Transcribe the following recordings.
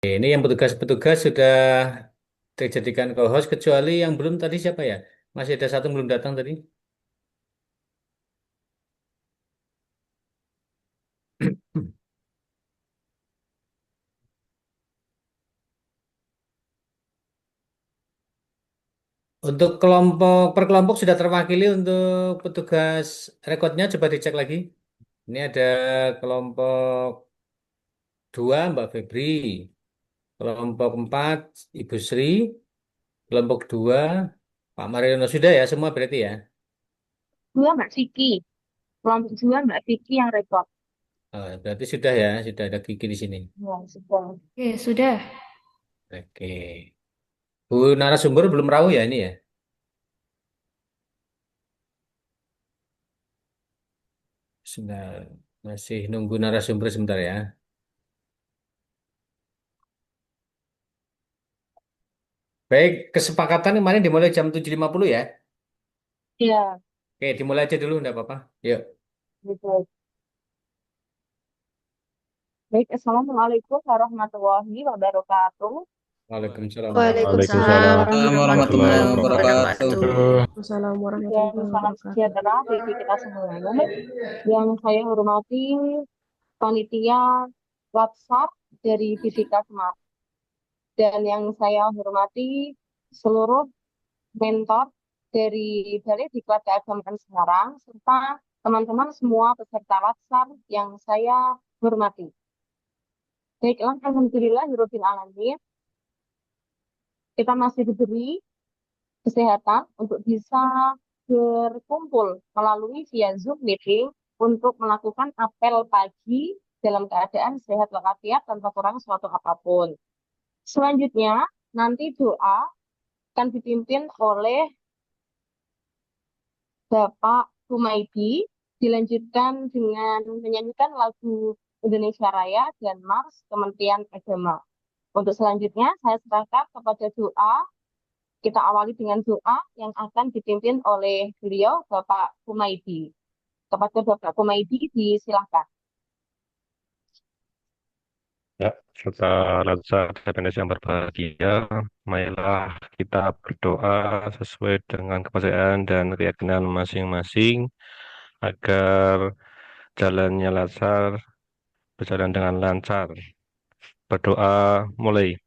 Ini yang petugas-petugas sudah dijadikan co-host kecuali yang belum tadi siapa ya? Masih ada satu yang belum datang tadi. Untuk kelompok per kelompok sudah terwakili untuk petugas rekodnya coba dicek lagi. Ini ada kelompok 2 Mbak Febri, kelompok 4 Ibu Sri, kelompok 2 Pak Mariono sudah ya semua berarti ya. Dua Mbak Vicky, kelompok dua Mbak Vicky yang rekod. Oh, berarti sudah ya, sudah ada Kiki di sini. Ya, sudah. Oke, sudah. Oke. Bu narasumber belum rawu ya ini ya. Sudah masih nunggu narasumber sebentar ya. Baik, kesepakatan kemarin dimulai jam 7.50 ya. Ya, Oke, dimulai aja dulu, enggak apa-apa. Yuk. gitu. Baik, Assalamualaikum warahmatullahi wabarakatuh. Waalaikumsalam warahmatullahi Waalaikumsalam Waalaikumsalam warahmatullahi warahmatullahi wabarakatuh. wabarakatuh. Assalamualaikum Dan warahmatullahi salam wabarakatuh. sejahtera bagi kita semua. Yang saya hormati panitia WhatsApp dari BPK Semarang. Dan yang saya hormati seluruh mentor dari Balai Diklat Keagamaan Semarang, serta teman-teman semua peserta WhatsApp yang saya hormati. Baiklah, Alhamdulillah, Alamin, kita masih diberi kesehatan untuk bisa berkumpul melalui via Zoom meeting untuk melakukan apel pagi dalam keadaan sehat walafiat tanpa kurang suatu apapun. Selanjutnya, nanti doa akan dipimpin oleh Bapak Humaydi, dilanjutkan dengan menyanyikan lagu Indonesia Raya dan Mars Kementerian Agama. Untuk selanjutnya, saya serahkan kepada doa. Kita awali dengan doa yang akan dipimpin oleh beliau, Bapak Humaydi. Kepada Bapak Humaydi, disilahkan. Ya, serta rasa Indonesia yang berbahagia, marilah kita berdoa sesuai dengan kepercayaan dan keyakinan masing-masing agar jalannya lancar, berjalan dengan lancar. Berdoa mulai.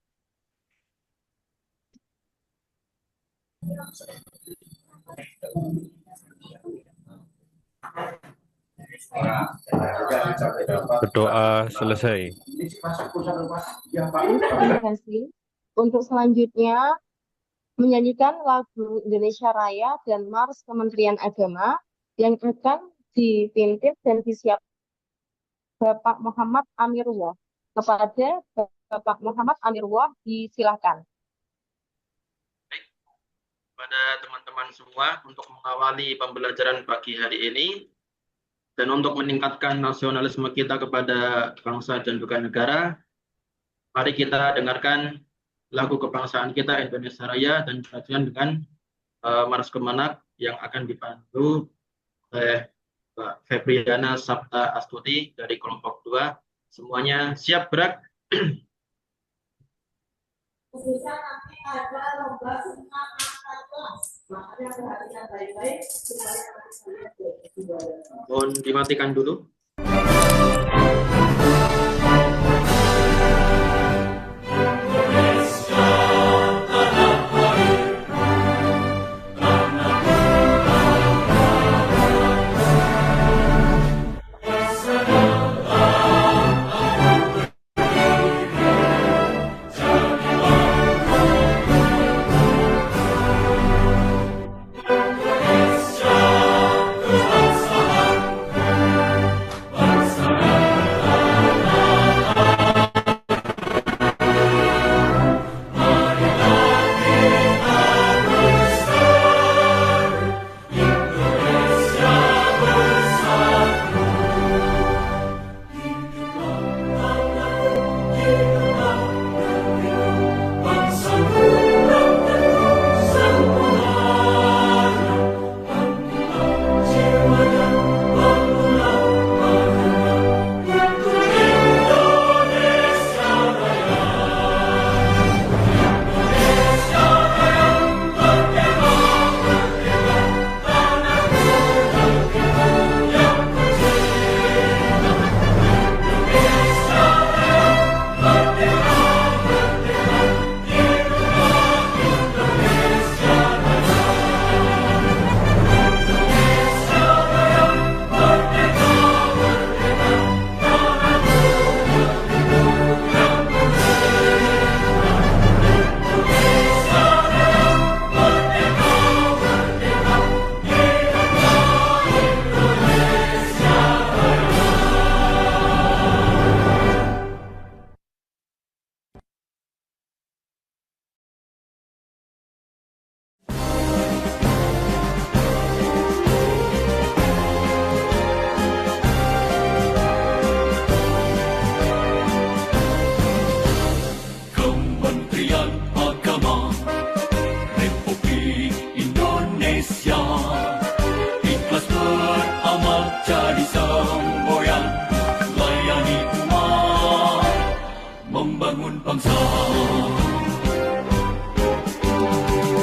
Berdoa selesai. Terima kasih. Untuk selanjutnya, menyanyikan lagu Indonesia Raya dan Mars Kementerian Agama yang akan dipimpin dan disiapkan Bapak Muhammad Amirullah. Kepada Bapak Muhammad Amirullah, disilakan. Pada teman-teman semua untuk mengawali pembelajaran pagi hari ini dan untuk meningkatkan nasionalisme kita kepada bangsa dan juga negara, mari kita dengarkan lagu kebangsaan kita Indonesia Raya dan dilanjutkan dengan Mars Kemenak yang akan dipandu oleh Mbak Febriana Sabta Astuti dari kelompok 2. Semuanya siap gerak. Bisa nanti ada lomba senam antar kelas. Makanya perhatikan baik-baik supaya kalian mohon dimatikan dulu. membangun bangsa.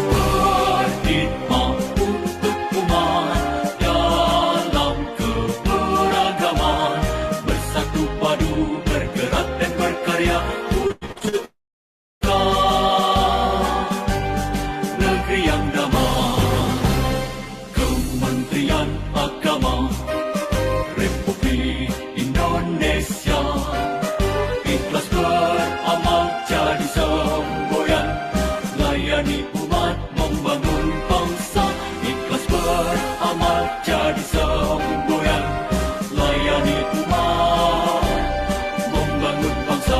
Berkhidmat untuk umat dalam keberagaman, bersatu padu bergerak dan berkarya wujudkan negeri yang damai. Kementerian Agama Republik Indonesia ikhlas beramal jadi semboyan, layani umat membangun bangsa. Ikhlas beramal jadi semboyan, layani umat membangun bangsa.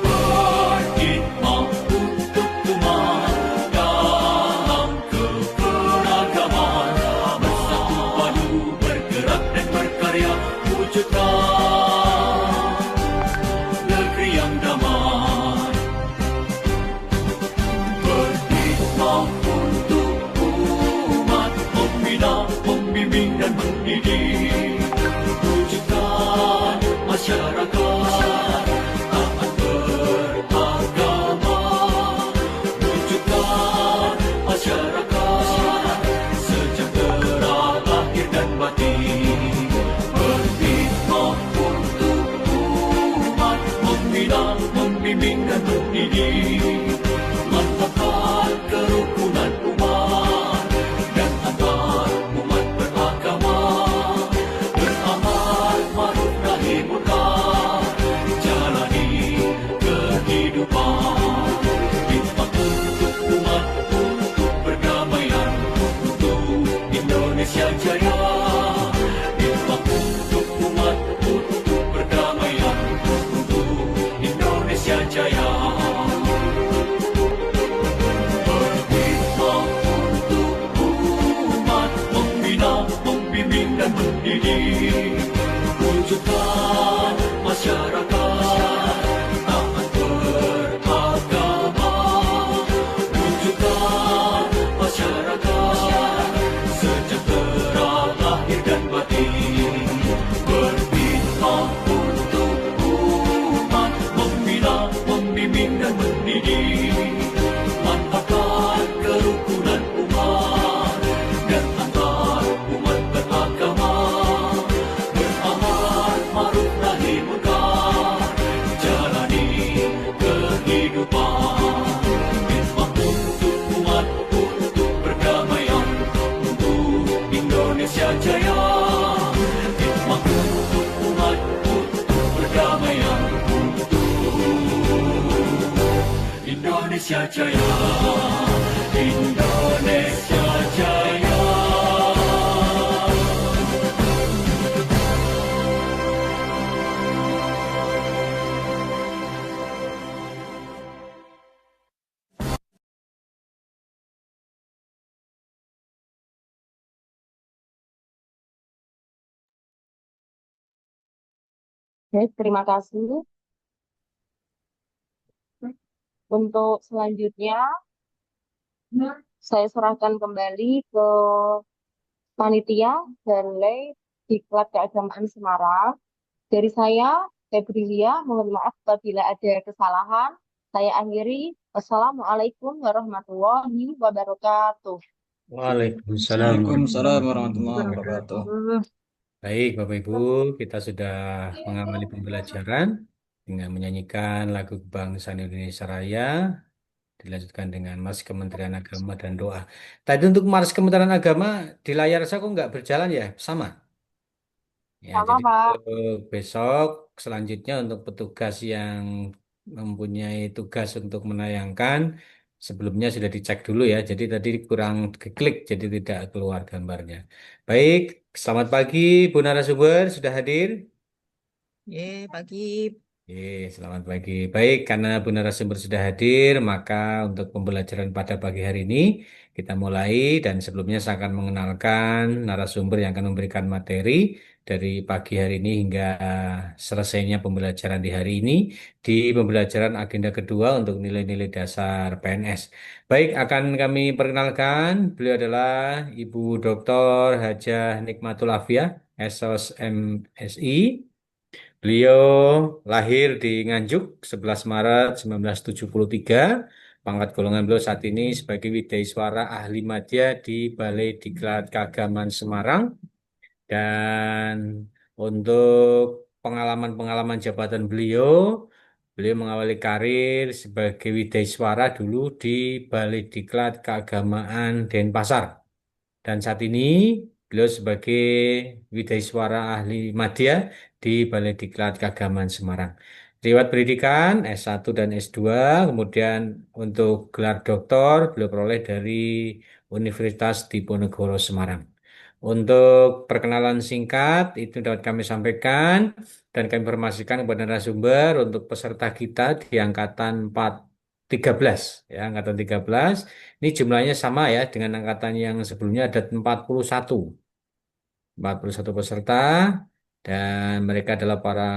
Berkhidmat untuk umat dalam keberagaman, bersatu padu bergerak dan berkarya wujudkan negeri yang damai. Berkhidmat untuk umat, membina, membimbing dan mendidik, wujudkan masyarakat taat beragama, wujudkan masyarakat sejahtera lahir dan batin. Berkhidmat untuk umat, membina, membimbing dan mendidik, mantapkan kerukunan umat dan antar umat beragama, beramal ma'ruf nahi munkar, jalani kehidupan. Khidmat untuk umat, untuk perdamaian, untuk Indonesia Jaya. Khidmat untuk umat, untuk perdamaian, untuk Indonesia Jaya. Berkhidmat untuk umat, membina, membimbing dan mendidik, wujudkan masyarakat taat beragama, wujudkan masyarakat sejahtera lahir dan batin. Berkhidmat untuk umat, membina, membimbing dan mendidik, mantapkan kerukunan umat dan antar umat beragama, beramal ma'ruf nahi munkar, jalani kehidupan. Khidmat untuk umat, untuk perdamaian, untuk Indonesia Jaya. Khidmat untuk umat, untuk perdamaian, untuk Indonesia Jaya. Indonesia Jaya. Baik, terima kasih. Untuk selanjutnya, saya serahkan kembali ke panitia Balai Diklat Keagamaan Semarang. Dari saya, Febrilia, mohon maaf apabila ada kesalahan. Saya akhiri. Wassalamualaikum warahmatullahi wabarakatuh. Waalaikumsalam. Waalaikumsalam warahmatullahi wabarakatuh. Baik, Bapak Ibu, kita sudah mengawali pembelajaran dengan menyanyikan lagu kebangsaan Indonesia Raya, dilanjutkan dengan Mars Kementerian Agama dan doa. Tadi untuk Mars Kementerian Agama di layar saya kok nggak berjalan ya, sama. Ya, Sama, jadi Pak. untuk besok selanjutnya untuk petugas yang mempunyai tugas untuk menayangkan, sebelumnya sudah dicek dulu ya. Jadi tadi kurang keklik, jadi tidak keluar gambarnya. Baik, selamat pagi Bu narasumber, sudah hadir? Pagi. Selamat pagi. Baik, karena Bu narasumber sudah hadir, maka untuk pembelajaran pada pagi hari ini kita mulai dan sebelumnya saya akan mengenalkan narasumber yang akan memberikan materi dari pagi hari ini hingga selesainya pembelajaran di hari ini di pembelajaran agenda kedua untuk nilai-nilai dasar PNS. Baik, akan kami perkenalkan, beliau adalah Ibu Dr. Hajah Nikmatul Afiah, SOS MSI. Beliau lahir di Nganjuk 11 Maret 1973. Pangkat golongan beliau saat ini sebagai Widaiswara Ahli Madya di Balai Diklat Keagamaan Semarang. Dan untuk pengalaman-pengalaman jabatan beliau, beliau mengawali karir sebagai Widaiswara dulu di Balai Diklat Keagamaan Denpasar. Dan saat ini beliau sebagai Widaiswara Ahli Madya di Balai Diklat Keagamaan Semarang. Riwayat pendidikan S1 dan S2, kemudian untuk gelar doktor beliau peroleh dari Universitas Diponegoro Semarang. Untuk perkenalan singkat itu dapat kami sampaikan dan kami informasikan kepada narasumber untuk peserta kita di angkatan 13 ya, angkatan 13. Ini jumlahnya sama ya dengan angkatan yang sebelumnya ada 41 peserta dan mereka adalah para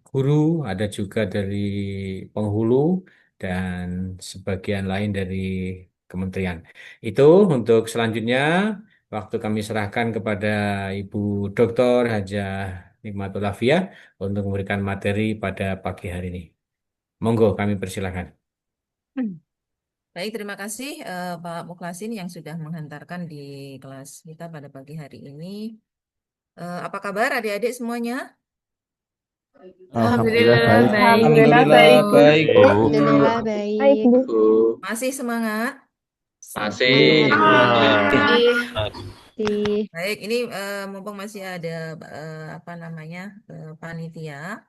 guru, ada juga dari penghulu dan sebagian lain dari kementerian. Itu untuk selanjutnya waktu kami serahkan kepada Ibu Dr. Hajah Nikmatul Afia untuk memberikan materi pada pagi hari ini. Monggo kami persilakan. Baik, terima kasih Pak Mukhlasin yang sudah menghantarkan di kelas kita pada pagi hari ini. Apa kabar adik-adik semuanya? Alhamdulillah baik. Alhamdulillah baik. Alhamdulillah baik. Masih semangat? Masih. Baik, ini mumpung masih ada apa namanya panitia,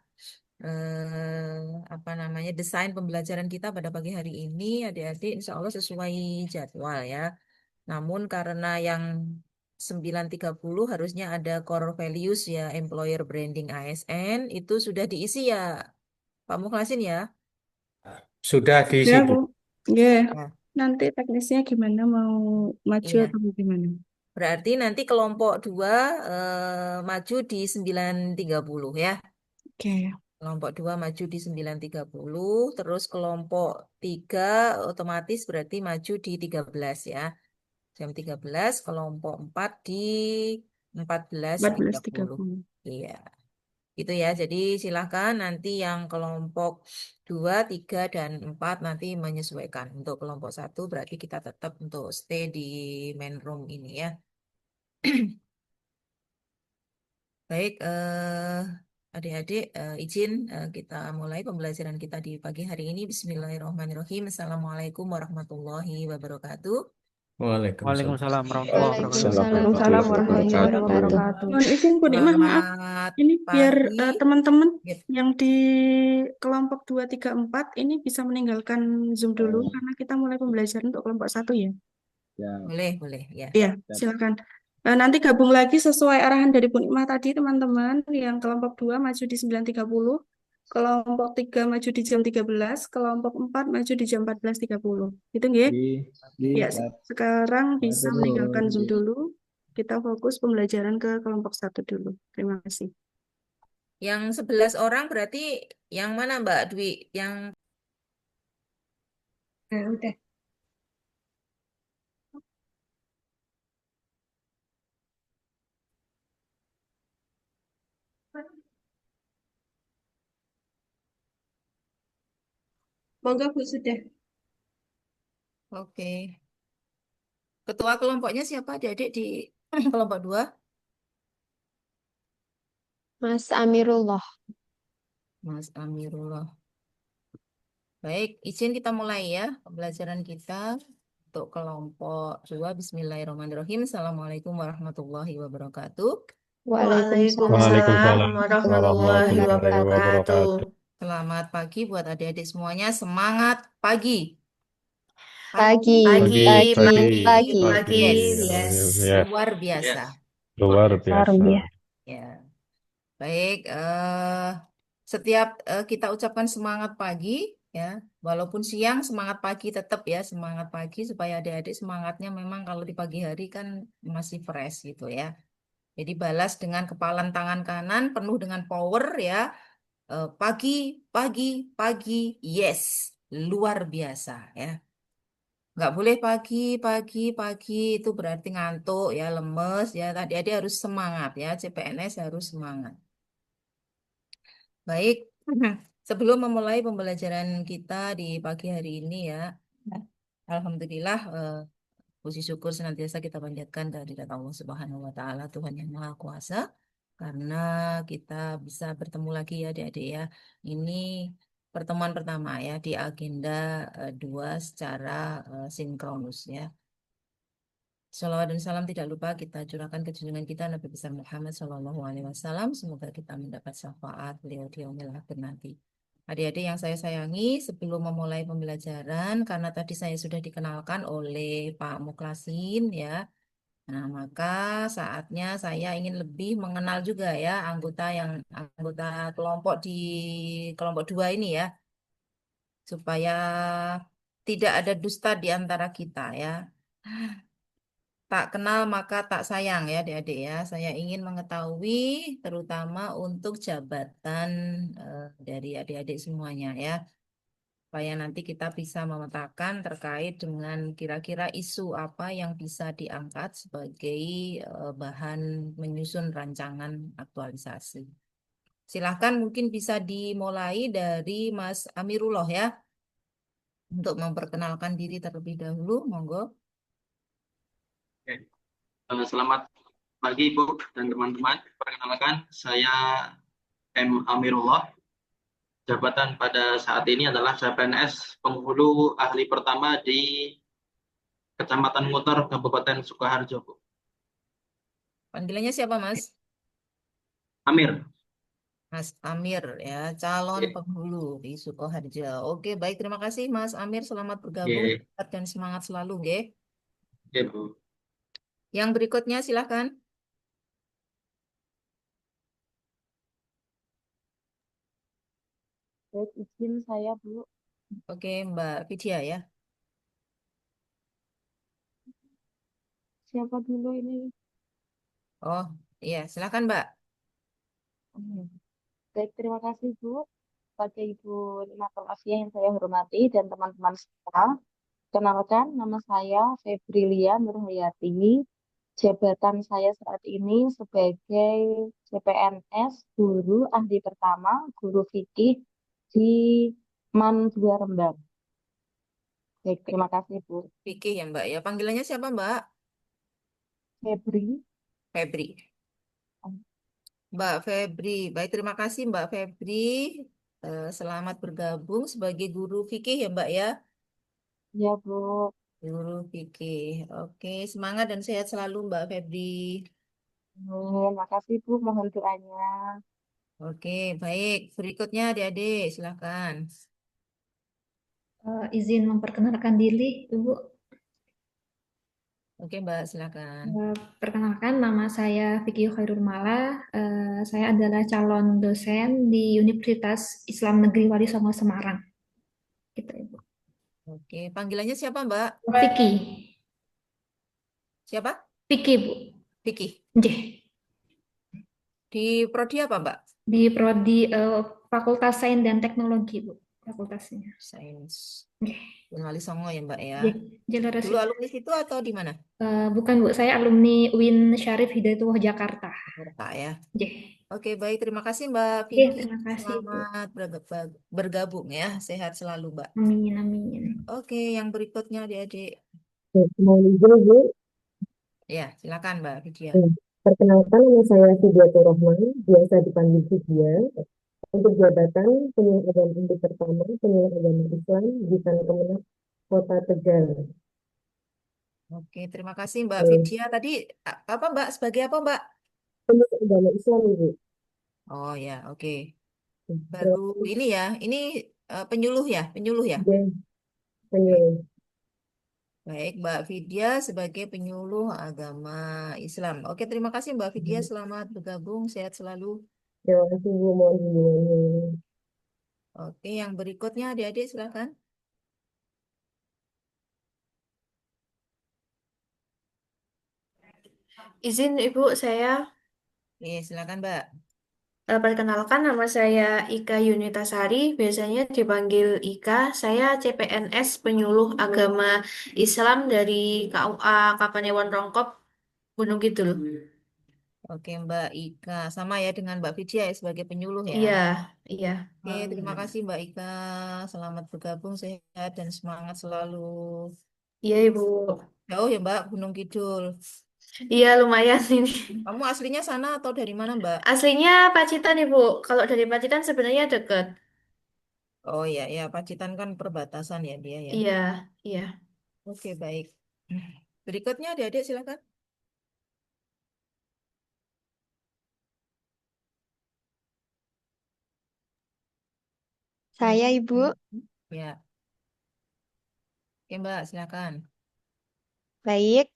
apa namanya desain pembelajaran kita pada pagi hari ini, adik-adik insya Allah sesuai jadwal ya. Namun karena yang 9.30 harusnya ada core values ya, employer branding ASN, itu sudah diisi ya Pak Mukhlasin ya? Sudah diisi, Ya, Bu. Bu. Ya. Ya. Nanti teknisnya gimana, mau maju Iya. atau gimana? Berarti nanti kelompok 2 maju di 9.30 ya. Oke. Kelompok 2 maju di 9.30, terus kelompok 3 otomatis berarti maju di 13 ya. Jam 13, kelompok 4 di 14.30. 14.30. Iya. Gitu ya. Jadi silahkan nanti yang kelompok 2, 3, dan 4 nanti menyesuaikan. Untuk kelompok 1 berarti kita tetap untuk stay di main room ini ya. Baik, adik-adik, izin kita mulai pembelajaran kita di pagi hari ini. Bismillahirrahmanirrahim. Assalamualaikum warahmatullahi wabarakatuh. Waalaikumsalam. Waalaikumsalam warahmatullahi wabarakatuh. Mohon izin Bu Nikmah, maaf. Selamat Ini biar pagi. teman-teman Yep. yang di kelompok 2, 3, 4 ini bisa meninggalkan Zoom dulu karena kita mulai pembelajaran untuk kelompok 1 ya. Boleh ya. Iya, silakan. Nanti gabung lagi sesuai arahan dari Bu Nikmah tadi, teman-teman. Yang kelompok 2 maju di 9.30, kelompok 3 maju di jam 13, kelompok 4 maju di jam 14.30. Gitu nggih? Ya, sekarang bisa meninggalkan Zoom dulu. Kita fokus pembelajaran ke kelompok 1 dulu. Terima kasih. Yang 11 orang berarti yang mana Mbak Dwi? Yang Udah. Monggo Bu, sudah. Oke. Ketua kelompoknya siapa adik-adik di kelompok 2? Mas Amirullah. Mas Amirullah. Baik, izin kita mulai ya pembelajaran kita untuk kelompok 2. Bismillahirrahmanirrahim. Assalamualaikum warahmatullahi wabarakatuh. Waalaikumsalam warahmatullahi wabarakatuh. Selamat pagi buat adik-adik semuanya. Semangat pagi. Pagi. Yes. Ya, Luar biasa. luar biasa. Ya. Baik, setiap kita ucapkan semangat pagi ya, walaupun siang semangat pagi tetap ya, semangat pagi supaya adik-adik semangatnya memang kalau di pagi hari kan masih fresh gitu ya. Jadi balas dengan kepalan tangan kanan penuh dengan power ya. Pagi, yes, luar biasa ya. Nggak boleh pagi itu berarti ngantuk ya, lemes ya. Tadi harus semangat ya, CPNS harus semangat. Baik, sebelum memulai pembelajaran kita di pagi hari ini ya, Alhamdulillah, puji syukur senantiasa kita panjatkan kehadirat Allah Subhanahu wa Ta'ala, Tuhan yang Maha Kuasa, karena kita bisa bertemu lagi ya, adik-adik ya. Ini pertemuan pertama ya di agenda 2 secara sinkronus ya. Salawat dan salam tidak lupa kita curahkan ke junjungan kita Nabi besar Muhammad Sallallahu Alaihi Wasallam. Semoga kita mendapat syafaat beliau di yaumil akhir nanti. Adik-adik yang saya sayangi, sebelum memulai pembelajaran, karena tadi saya sudah dikenalkan oleh Pak Muklasin ya, nah maka saatnya saya ingin lebih mengenal juga ya anggota kelompok di kelompok 2 ini ya, supaya tidak ada dusta di antara kita ya. Tak kenal maka tak sayang ya adik-adik ya. Saya ingin mengetahui terutama untuk jabatan dari adik-adik semuanya ya. Supaya nanti kita bisa memetakan terkait dengan kira-kira isu apa yang bisa diangkat sebagai bahan menyusun rancangan aktualisasi. Silahkan mungkin bisa dimulai dari Mas Amirullah ya. Untuk memperkenalkan diri terlebih dahulu, monggo. Oke. Selamat pagi Ibu dan teman-teman. Perkenalkan, saya M. Amirullah. Jabatan pada saat ini adalah CPNS penghulu ahli pertama di Kecamatan Muter, Kabupaten Sukoharjo, Bu. Panggilannya siapa, Mas? Amir. Mas Amir ya, calon Oke. penghulu di Sukoharjo. Oke, baik, terima kasih Mas Amir, selamat bergabung Oke. dan semangat selalu, nggih. Oke, Bu. Yang berikutnya silahkan. Baik, izin saya, Bu. Oke, Mbak Vidya ya. Siapa dulu ini? Oh, iya, silahkan Mbak. Baik, terima kasih, Bu. Pada Ibu Nimatul Asia yang saya hormati dan teman-teman semua. Kenalkan, nama saya Febrilia Nurhayati. Jabatan saya saat ini sebagai CPNS Guru Ahli Pertama, Guru Fikih di MAN 2 Rembang. Baik, terima kasih, Bu. Fikih ya Mbak ya. Panggilannya siapa Mbak? Febri. Febri. Mbak Febri. Baik, terima kasih Mbak Febri. Selamat bergabung sebagai guru fikih ya Mbak ya. Ya, Bu. Guru fikih. Oke, semangat dan sehat selalu Mbak Febri. Amin. Makasih, Bu. Mohon doanya. Oke, baik. Berikutnya adik-adik, silakan. Izin memperkenalkan diri, Ibu. Oke, Mbak, silakan. Perkenalkan, nama saya Vicky Khairul Mala. Saya adalah calon dosen di Universitas Islam Negeri Wali Songo Semarang. Gitu, Ibu. Oke, panggilannya siapa, Mbak? Vicky. Siapa? Vicky, Bu. Vicky. Nggih. Di prodi apa, Mbak? Di prodi Fakultas Sains dan Teknologi, Bu. Fakultasnya. Sains. Nggih. Wali Songo ya, Mbak ya. Jalur Dulu alumni situ atau di mana? Bukan, Bu. Saya alumni UIN Syarif Hidayatullah Jakarta. Jakarta ya. Nggih. Oke, baik. Terima kasih, Mbak Oke, Vicky. terima kasih, Bu. Selamat bergabung ya. Sehat selalu, Mbak. Amin, amin. Oke, yang berikutnya adik-adik. Mau izin, Bu? Ya, silakan Mbak Vidya. Perkenalkan, nama saya Fidiatur Rahman, biasa dipanggil Vidya. Untuk jabatan penyuluh agama Hindu pertama, penyuluh agama Islam di Sana Kemenang, Kota Tegal. Oke, terima kasih Mbak Vidya. Tadi apa Mbak? Sebagai apa Mbak? Penyuluh agama Islam, Ibu. Oh ya, oke. Baru ini ya, ini penyuluh ya, penyuluh ya. Penyuluh. Baik, Mbak Vidya sebagai penyuluh agama Islam. Oke, terima kasih Mbak Vidya. Selamat bergabung, sehat selalu. Terima kasih, Bu. Mohon hubungannya. Oke, yang berikutnya adik-adik silakan. Izin Ibu, saya Silakan Mbak. perkenalkan nama saya Ika Yunitasari, biasanya dipanggil Ika. Saya CPNS Penyuluh Agama Islam dari KUA Kapanewon Rongkop, Gunung Kidul. Oke Mbak Ika, sama ya dengan Mbak Vidya ya sebagai penyuluh ya. Iya. Iya. Oke, terima kasih Mbak Ika. Selamat bergabung, sehat dan semangat selalu. Iya, Ibu. Jauh ya Mbak, Gunung Kidul. Iya, lumayan ini. Kamu aslinya sana atau dari mana Mbak? Aslinya Pacitan, Ibu. Kalau dari Pacitan sebenarnya deket. Oh iya, ya Pacitan kan perbatasan ya dia ya. Iya, iya. Oke, baik. Berikutnya adik-adik silakan. Saya Ibu, Ya, oke Mbak, silakan. baik.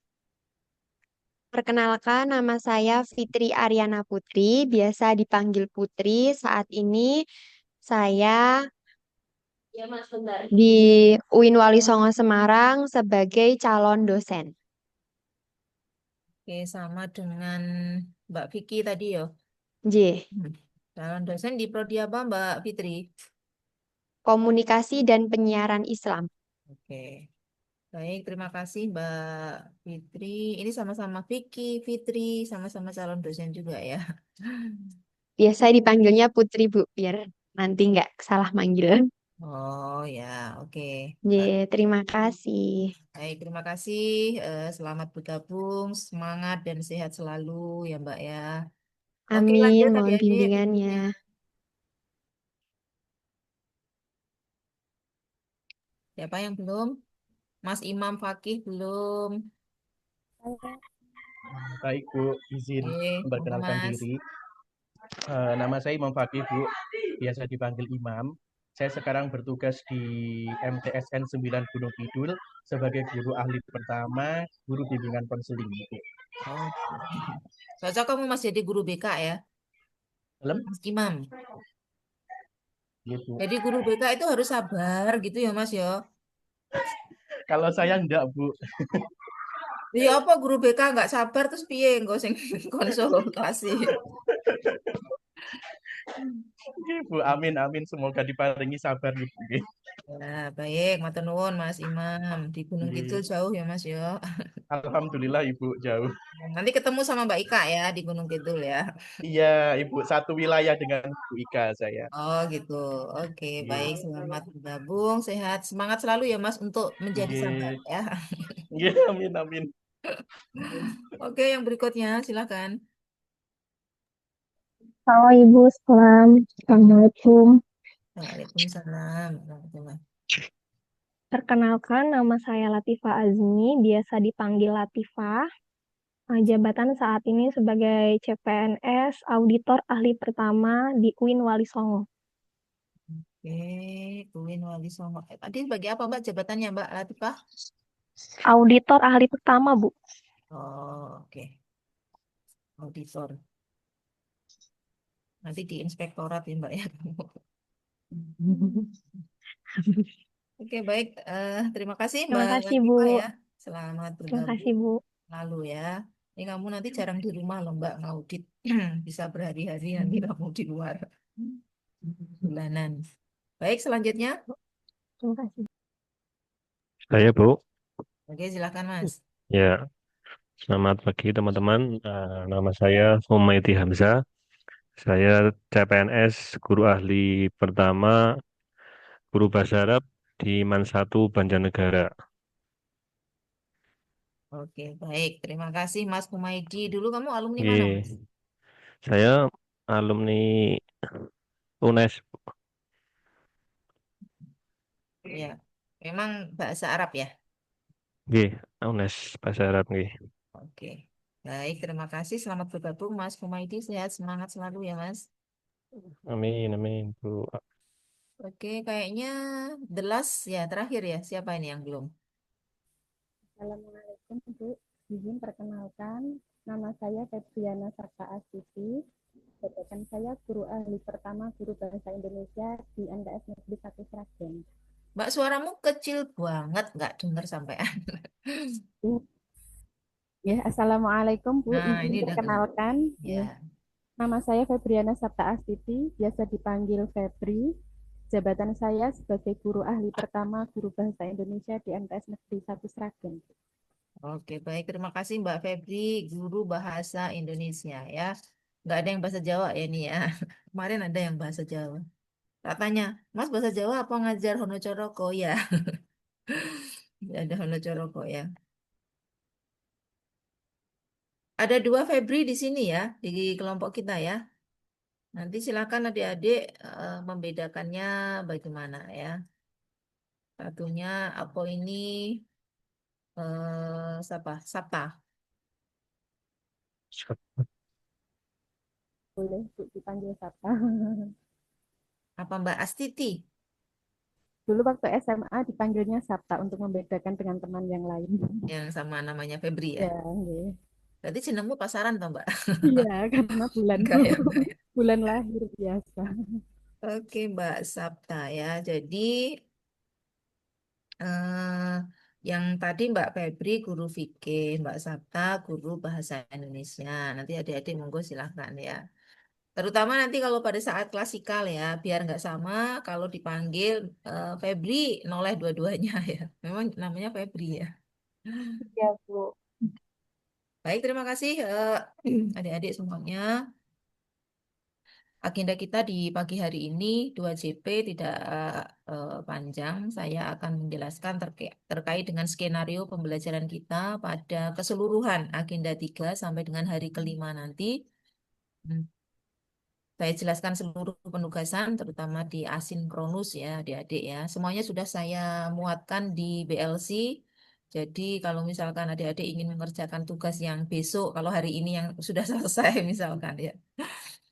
Perkenalkan nama saya Fitri Aryana Putri, biasa dipanggil Putri. Saat ini saya Ya, Mas, bentar. di UIN Wali Songo Semarang sebagai calon dosen. Oke, sama dengan Mbak Vicky tadi ya. J. Calon dosen di prodi apa Mbak Fitri? Komunikasi dan Penyiaran Islam. Oke, baik. Terima kasih Mbak Fitri. Ini sama-sama Vicky, Fitri, sama-sama calon dosen juga ya. Biasa dipanggilnya Putri, Bu, biar nanti nggak salah manggil. Oh ya, oke. J. Terima kasih. Baik, terima kasih. Selamat bergabung, semangat dan sehat selalu ya Mbak ya. Oke, Amin, lanjut mohon adik-adik. bimbingannya. Siapa yang belum? Mas Imam Fakih belum. Baik Bu, izin Oke, monggo memperkenalkan Mas. diri. Nama saya Imam Fakih Bu, biasa dipanggil Imam. Saya sekarang bertugas di MTSN 9 Gunung Kidul sebagai guru ahli pertama, guru bimbingan konseling Bu. Oke. Cocok kamu Mas jadi guru BK ya, Belum? Mas Imam. Iya Bu. Jadi guru BK itu harus sabar gitu ya Mas ya. Kalau saya enggak Bu. Iya apa guru BK nggak sabar terus piye engko sing konsultasi. Iya, Bu, amin amin semoga diparingi sabar Bu. Nggih. Ya, baik, matur nuwun Mas Imam. Di Gunung Kidul Nggih. jauh ya Mas ya. Alhamdulillah Ibu jauh. Nanti ketemu sama Mbak Ika ya di Gunung Kidul ya. Iya Ibu, satu wilayah dengan Bu Ika saya. Oh gitu. Oke, baik. Nggih. Selamat bergabung. Sehat. Semangat selalu ya Mas untuk menjadi sahabat Nggih. ya. Nggih, amin amin. Oke, yang berikutnya silakan. Halo Ibu, Assalamualaikum. Waalaikumsalam. Warahmatullahi. Perkenalkan, nama saya Latifah Azmi, biasa dipanggil Latifah. Jabatan saat ini sebagai CPNS, Auditor Ahli Pertama di UIN Wali Songo. Oke, Uin Wali Songo. Tadi sebagai apa Mbak jabatannya Mbak Latifah? Auditor Ahli Pertama, Bu. Oh, oke. Auditor. Nanti di inspektorat ya Mbak ya. Oke, baik. Terima kasih Terima Mbak kasih, Latifah Bu. ya. Selamat Terima kasih, bergabung Bu. lalu ya. Ini kamu nanti jarang di rumah loh Mbak ngaudit. Bisa berhari-hari nanti kamu di luar. Bulanan. Baik, selanjutnya. Terima kasih. Saya Bu. Oke, silakan Mas. Ya, selamat pagi teman-teman. Nama saya Humaydi Hamzah. Saya CPNS Guru Ahli Pertama Guru Bahasa Arab di MAN 1 Banjarnegara. Oke, baik. Terima kasih Mas Humaydi. Dulu kamu alumni mana, Ye, Mas? saya alumni UNES. Ya, memang bahasa Arab ya. Ye, UNES Bahasa Arab nggih. Oke. Baik, terima kasih. Selamat bergabung Mas Humaydi. Sehat, semangat selalu ya, Mas. Amin, amin, Bu. Oke, kayaknya the last ya, terakhir ya. Siapa ini yang belum? Assalamualaikum Bu, izin perkenalkan, nama saya Febriana Sarta Astuti, jabatan saya Guru Ahli Pertama Guru Bahasa Indonesia di MTS Negeri 1 Sragen. Mbak, suaramu kecil banget, nggak dengar sampean. Ya, Assalamualaikum Bu, Nah, izin ini udah perkenalkan, ya. nama saya Febriana Sarta Astuti, biasa dipanggil Febri, jabatan saya sebagai Guru Ahli Pertama Guru Bahasa Indonesia di MTS Negeri 1 Sragen. Oke, baik. Terima kasih Mbak Febri, Guru Bahasa Indonesia ya. Nggak ada yang bahasa Jawa ya nih ya. Kemarin ada yang bahasa Jawa. Tak tanya, Mas bahasa Jawa apa ngajar Honocoroko ya? Ada Honocoroko ya. Ada 2 Febri di sini ya, di kelompok kita ya. Nanti silakan adik-adik membedakannya bagaimana ya. Satunya apa ini siapa? Sabta. Boleh Bu, dipanggil Sabta. Apa Mbak Astiti? Dulu waktu SMA dipanggilnya Sabta untuk membedakan dengan teman yang lain. Yang sama namanya Febri ya. Ya, nggih. Berarti jenengmu pasaran toh Mbak? Iya, karena Enggak ya Mbak ya. bulan lahir biasa. Oke Mbak Sabta ya. Jadi eh, yang tadi Mbak Febri guru fikih, Mbak Sabta guru bahasa Indonesia. Nanti adik-adik monggo silahkan ya. Terutama nanti kalau pada saat klasikal ya, biar nggak sama kalau dipanggil Febri noleh dua-duanya ya. Memang namanya Febri ya. Ya, Bu. Baik, terima kasih adik-adik semuanya. Agenda kita di pagi hari ini 2JP tidak panjang. Saya akan menjelaskan terkait dengan skenario pembelajaran kita pada keseluruhan agenda 3 sampai dengan hari kelima nanti. Hmm. Saya jelaskan seluruh penugasan, terutama di asinkronus ya, adik-adik ya. Semuanya sudah saya muatkan di BLC. Jadi kalau misalkan adik-adik ingin mengerjakan tugas yang besok, kalau hari ini yang sudah selesai misalkan ya.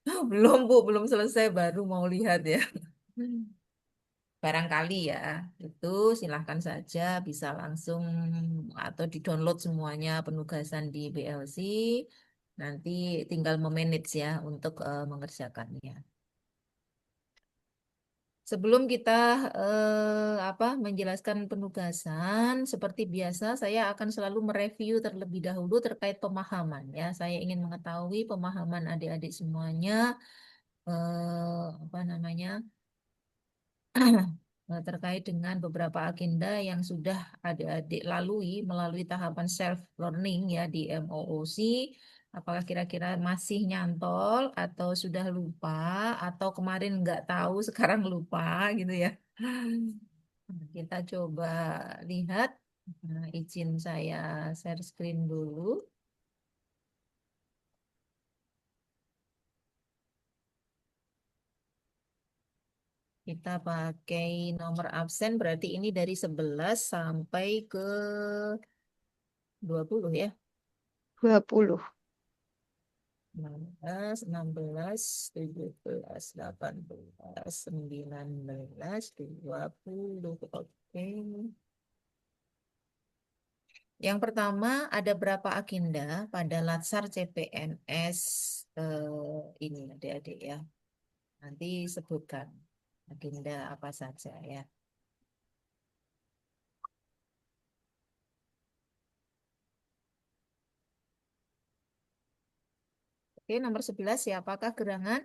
Belum Bu, belum selesai, baru mau lihat ya. Barangkali ya, itu silahkan saja bisa langsung atau di-download semuanya penugasan di BLC. Nanti tinggal memanage ya untuk mengerjakannya. Sebelum kita menjelaskan penugasan, seperti biasa saya akan selalu mereview terlebih dahulu terkait pemahaman ya. Saya ingin mengetahui pemahaman adik-adik semuanya apa namanya terkait dengan beberapa agenda yang sudah adik-adik lalui melalui tahapan self learning ya di MOOC. Apakah kira-kira masih nyantol atau sudah lupa atau kemarin nggak tahu sekarang lupa gitu ya. Kita coba lihat. Nah, izin saya share screen dulu. Kita pakai nomor absen berarti ini dari 11 sampai ke 20 ya. 20. 16, 16, 17, 18, 19, 20. Oke. Yang pertama, ada berapa agenda pada Latsar CPNS ini adik-adik ya. Nanti sebutkan agenda apa saja ya. Oke, nomor 11 siapakah gerangan?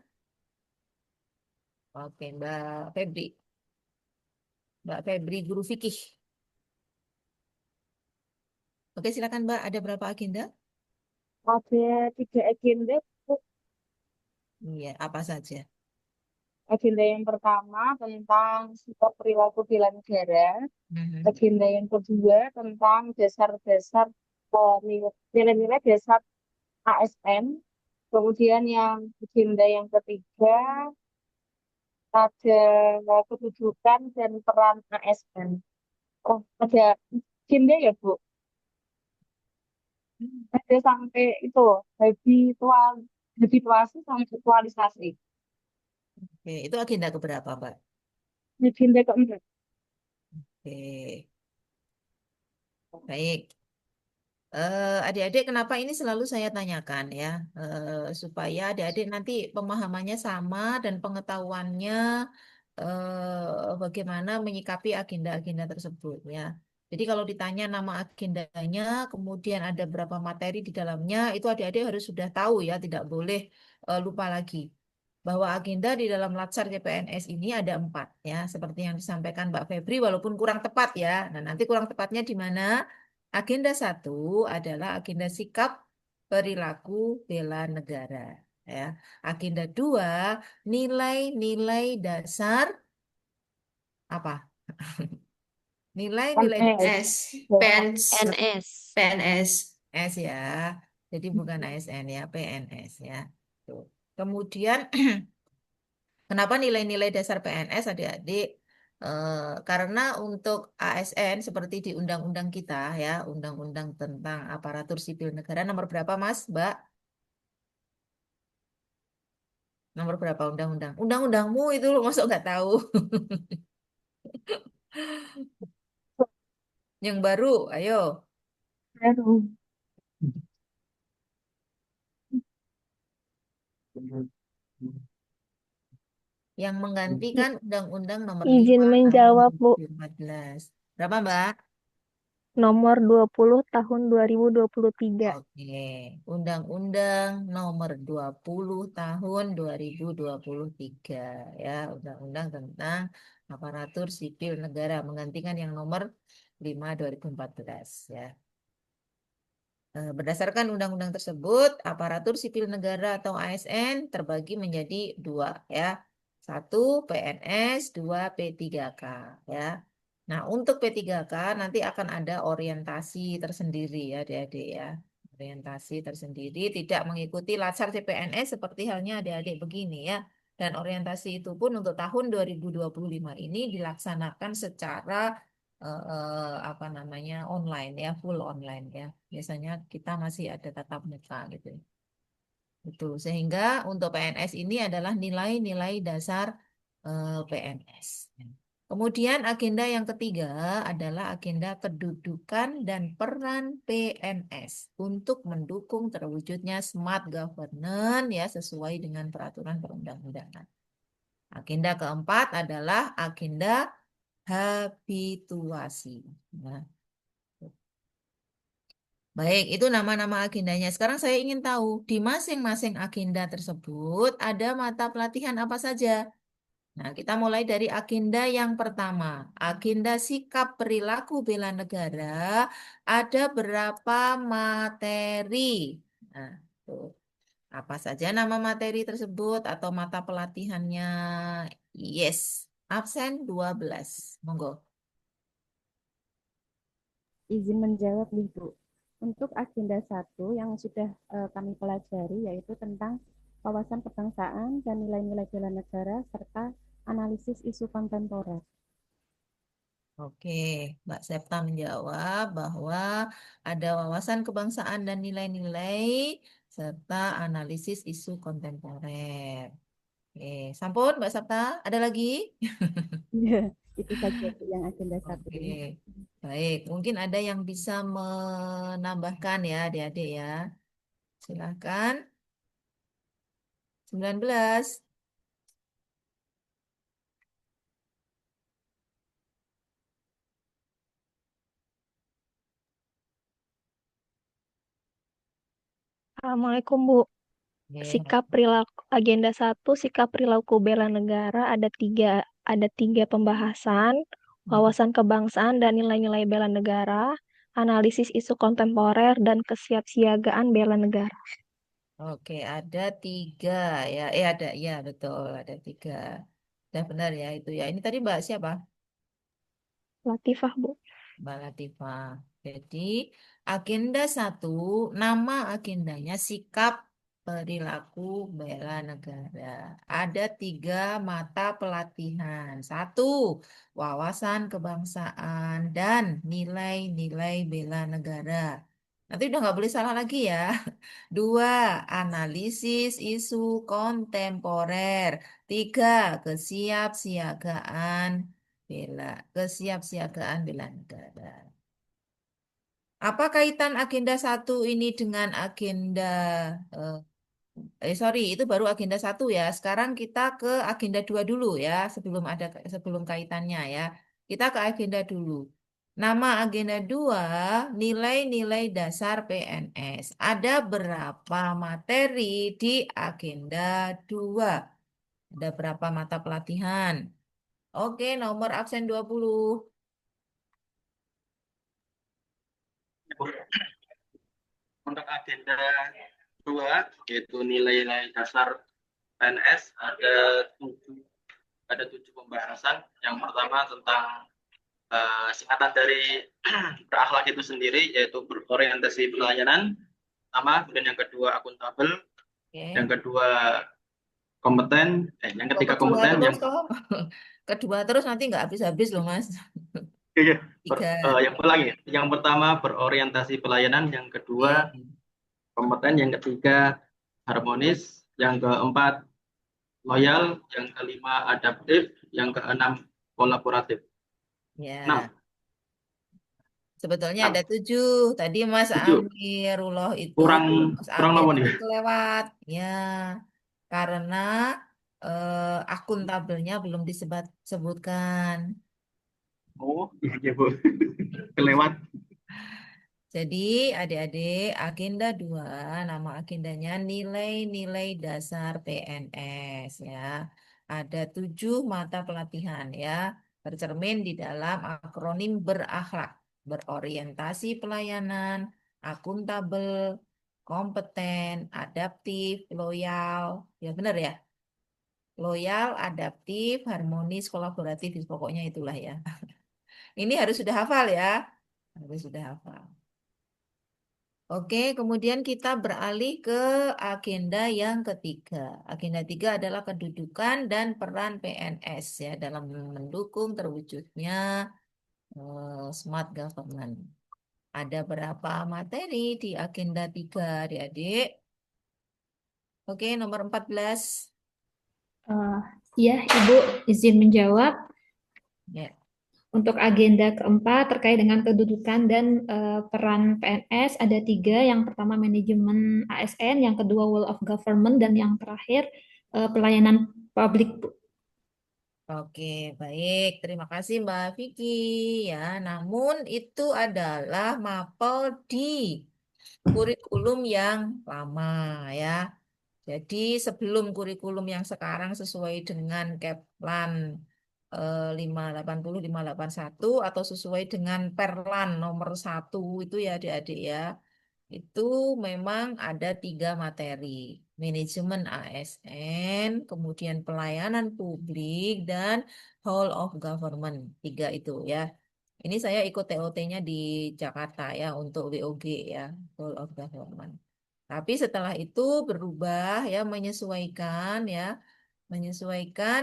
Oke, Mbak Febri. Mbak Febri, guru fikih. Oke, silakan Mbak. Ada berapa agenda? Ada 3 agenda. Bu. Iya, apa saja? Agenda yang pertama tentang sikap perilaku bela negara. Mhm. Agenda yang kedua tentang dasar-dasar nilai-nilai dasar ASN. Kemudian yang agenda yang ketiga ada kedudukan dan peran ASN. Oh, ada agenda ya, Bu? Ada sampai itu habituasi sampai aktualisasi. Oke, itu agenda keberapa, Mbak? Agenda keempat. Oke, baik. Adik-adik, kenapa ini selalu saya tanyakan ya, supaya adik-adik nanti pemahamannya sama dan pengetahuannya bagaimana menyikapi agenda-agenda tersebut ya. Jadi kalau ditanya nama agendanya, kemudian ada berapa materi di dalamnya, itu adik-adik harus sudah tahu ya, tidak boleh lupa lagi bahwa agenda di dalam Latsar CPNS ini ada 4 ya, seperti yang disampaikan Mbak Febri, walaupun kurang tepat ya. Nah, nanti kurang tepatnya di mana? Agenda 1 adalah agenda sikap perilaku bela negara. Ya. Agenda 2, nilai-nilai dasar apa? Nilai-nilai PNS. PNS. PNS. S ya. Jadi bukan ASN ya, PNS ya. Tuh. Kemudian kenapa nilai-nilai dasar PNS adik-adik? Karena untuk ASN seperti di undang-undang kita ya, undang-undang tentang aparatur sipil negara nomor berapa Mas, Mbak? Nomor berapa undang-undang? Undang-undangmu itu lu masuk nggak tahu. Yang baru, ayo. Baru. Yang menggantikan Undang-Undang Nomor 5 Izin Tahun menjawab, Bu. 2014. Berapa, Mbak? Nomor 20 tahun 2023. Oke, Undang-Undang Nomor 20 Tahun 2023 ya, Undang-Undang tentang Aparatur Sipil Negara menggantikan yang Nomor 5 2014 ya. Berdasarkan undang-undang tersebut, aparatur sipil negara atau ASN terbagi menjadi dua ya. Satu PNS, dua P3K ya. Nah, untuk P3K nanti akan ada orientasi tersendiri ya, adik-adik ya. Orientasi tersendiri tidak mengikuti latsar CPNS seperti halnya adik-adik begini ya. Dan orientasi itu pun untuk tahun 2025 ini dilaksanakan secara apa namanya online ya, full online ya. Biasanya kita masih ada tatap muka gitu. Itu sehingga untuk PNS ini adalah nilai-nilai dasar PNS. Kemudian agenda yang ketiga adalah agenda kedudukan dan peran PNS untuk mendukung terwujudnya smart governance ya sesuai dengan peraturan perundang-undangan. Agenda keempat adalah agenda habituasi. Nah, baik, itu nama-nama agendanya. Sekarang saya ingin tahu, di masing-masing agenda tersebut ada mata pelatihan apa saja? Nah, kita mulai dari agenda yang pertama. Agenda sikap perilaku bela negara, ada berapa materi? Nah, tuh. Apa saja nama materi tersebut atau mata pelatihannya? Yes, absen 12. Monggo. Izin menjawab nih Bu. Untuk agenda 1 yang sudah kami pelajari yaitu tentang wawasan kebangsaan dan nilai-nilai bela negara serta analisis isu kontemporer. Oke, Mbak Septa menjawab bahwa ada wawasan kebangsaan dan nilai-nilai serta analisis isu kontemporer. Oke, sampun Mbak Septa, ada lagi? Iya, itu saja Bu yang agenda 1 Oke, ini. baik. Mungkin ada yang bisa menambahkan ya adik-adik ya. Silakan. 19. Assalamualaikum, Bu. Oke, Sikap perilaku agenda 1, sikap perilaku bela negara ada tiga pembahasan, wawasan kebangsaan dan nilai-nilai bela negara, analisis isu kontemporer dan kesiapsiagaan bela negara. Oke, ada 3 ya. Ada, ya betul, ada 3. Udah benar ya itu ya. Ini tadi Mbak siapa? Latifah, Bu. Mbak Latifah. Jadi, agenda 1, nama agendanya sikap perilaku bela negara. Ada 3 mata pelatihan. 1, wawasan kebangsaan dan nilai-nilai bela negara. Nanti udah nggak boleh salah lagi ya. 2, analisis isu kontemporer. 3, kesiapsiagaan bela negara. Apa kaitan agenda 1 ini dengan agenda sorry, itu baru agenda 1 ya. Sekarang kita ke agenda 2 dulu ya, sebelum kaitannya ya. Kita ke agenda dulu. Nama agenda 2, nilai-nilai dasar PNS. Ada berapa materi di agenda 2? Ada berapa mata pelatihan? Oke, nomor absen 20. Untuk agenda kedua, yaitu nilai-nilai dasar PNS, ada 7 pembahasan. Yang pertama tentang singkatan dari berakhlak itu sendiri, yaitu berorientasi pelayanan. Pertama, kemudian yang kedua akuntabel, yang kedua kompeten, yang Kok ketiga kedua kompeten, terus kok? Kedua terus nanti nggak habis-habis loh, Mas. Tiga. yang ulangi. Yang pertama berorientasi pelayanan, yang kedua kompeten, yang ketiga harmonis, yang keempat loyal, yang kelima adaptif, yang keenam kolaboratif. Ya. Sebetulnya ada 7. Tadi Mas 7. Amirullah itu, Kurang Mas kurang Amir apa nih? itu kelewat. Ya, karena akuntabelnya belum disebutkan. Oh, iya Bu. Kelewat. Jadi adik-adik agenda 2, nama agendanya nilai-nilai dasar PNS ya. Ada 7 mata pelatihan ya, tercermin di dalam akronim berakhlak, berorientasi pelayanan, akuntabel, kompeten, adaptif, loyal. Ya benar ya? Loyal, adaptif, harmonis, kolaboratif, pokoknya itulah ya. Ini harus sudah hafal ya. Harus sudah hafal. Oke, kemudian kita beralih ke agenda yang ketiga. Agenda 3 adalah kedudukan dan peran PNS ya dalam mendukung terwujudnya smart government. Ada berapa materi di agenda 3, adik-adik? Oke, nomor 14. Ya, Ibu izin menjawab. Ya. Untuk agenda keempat terkait dengan kedudukan dan peran PNS ada 3. Yang pertama manajemen ASN, yang kedua Whole of Government, dan yang terakhir pelayanan publik, Bu. Oke, baik. Terima kasih Mbak Vicky. Ya, namun itu adalah mapel di kurikulum yang lama ya. Jadi sebelum kurikulum yang sekarang sesuai dengan Keplan 580 581 atau sesuai dengan Perlan nomor 1 itu ya adik-adik ya. Itu memang ada 3 materi. Manajemen ASN, kemudian pelayanan publik, dan whole of government. 3 itu ya. Ini saya ikut TOT-nya di Jakarta ya untuk WOG ya, whole of government. Tapi setelah itu berubah ya, menyesuaikan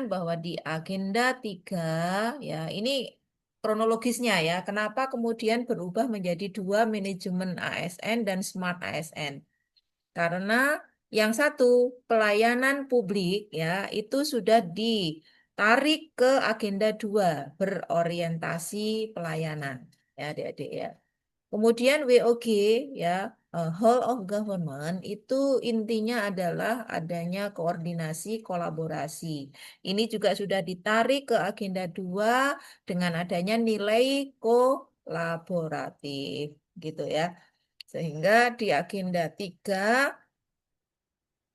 bahwa di agenda 3 ya, ini kronologisnya ya, kenapa kemudian berubah menjadi 2 manajemen ASN dan smart ASN. Karena yang satu, pelayanan publik ya, itu sudah ditarik ke agenda 2, berorientasi pelayanan ya adik-adik ya. Kemudian WOG ya, whole of government itu intinya adalah adanya koordinasi kolaborasi. Ini juga sudah ditarik ke agenda 2 dengan adanya nilai kolaboratif gitu ya. Sehingga di agenda 3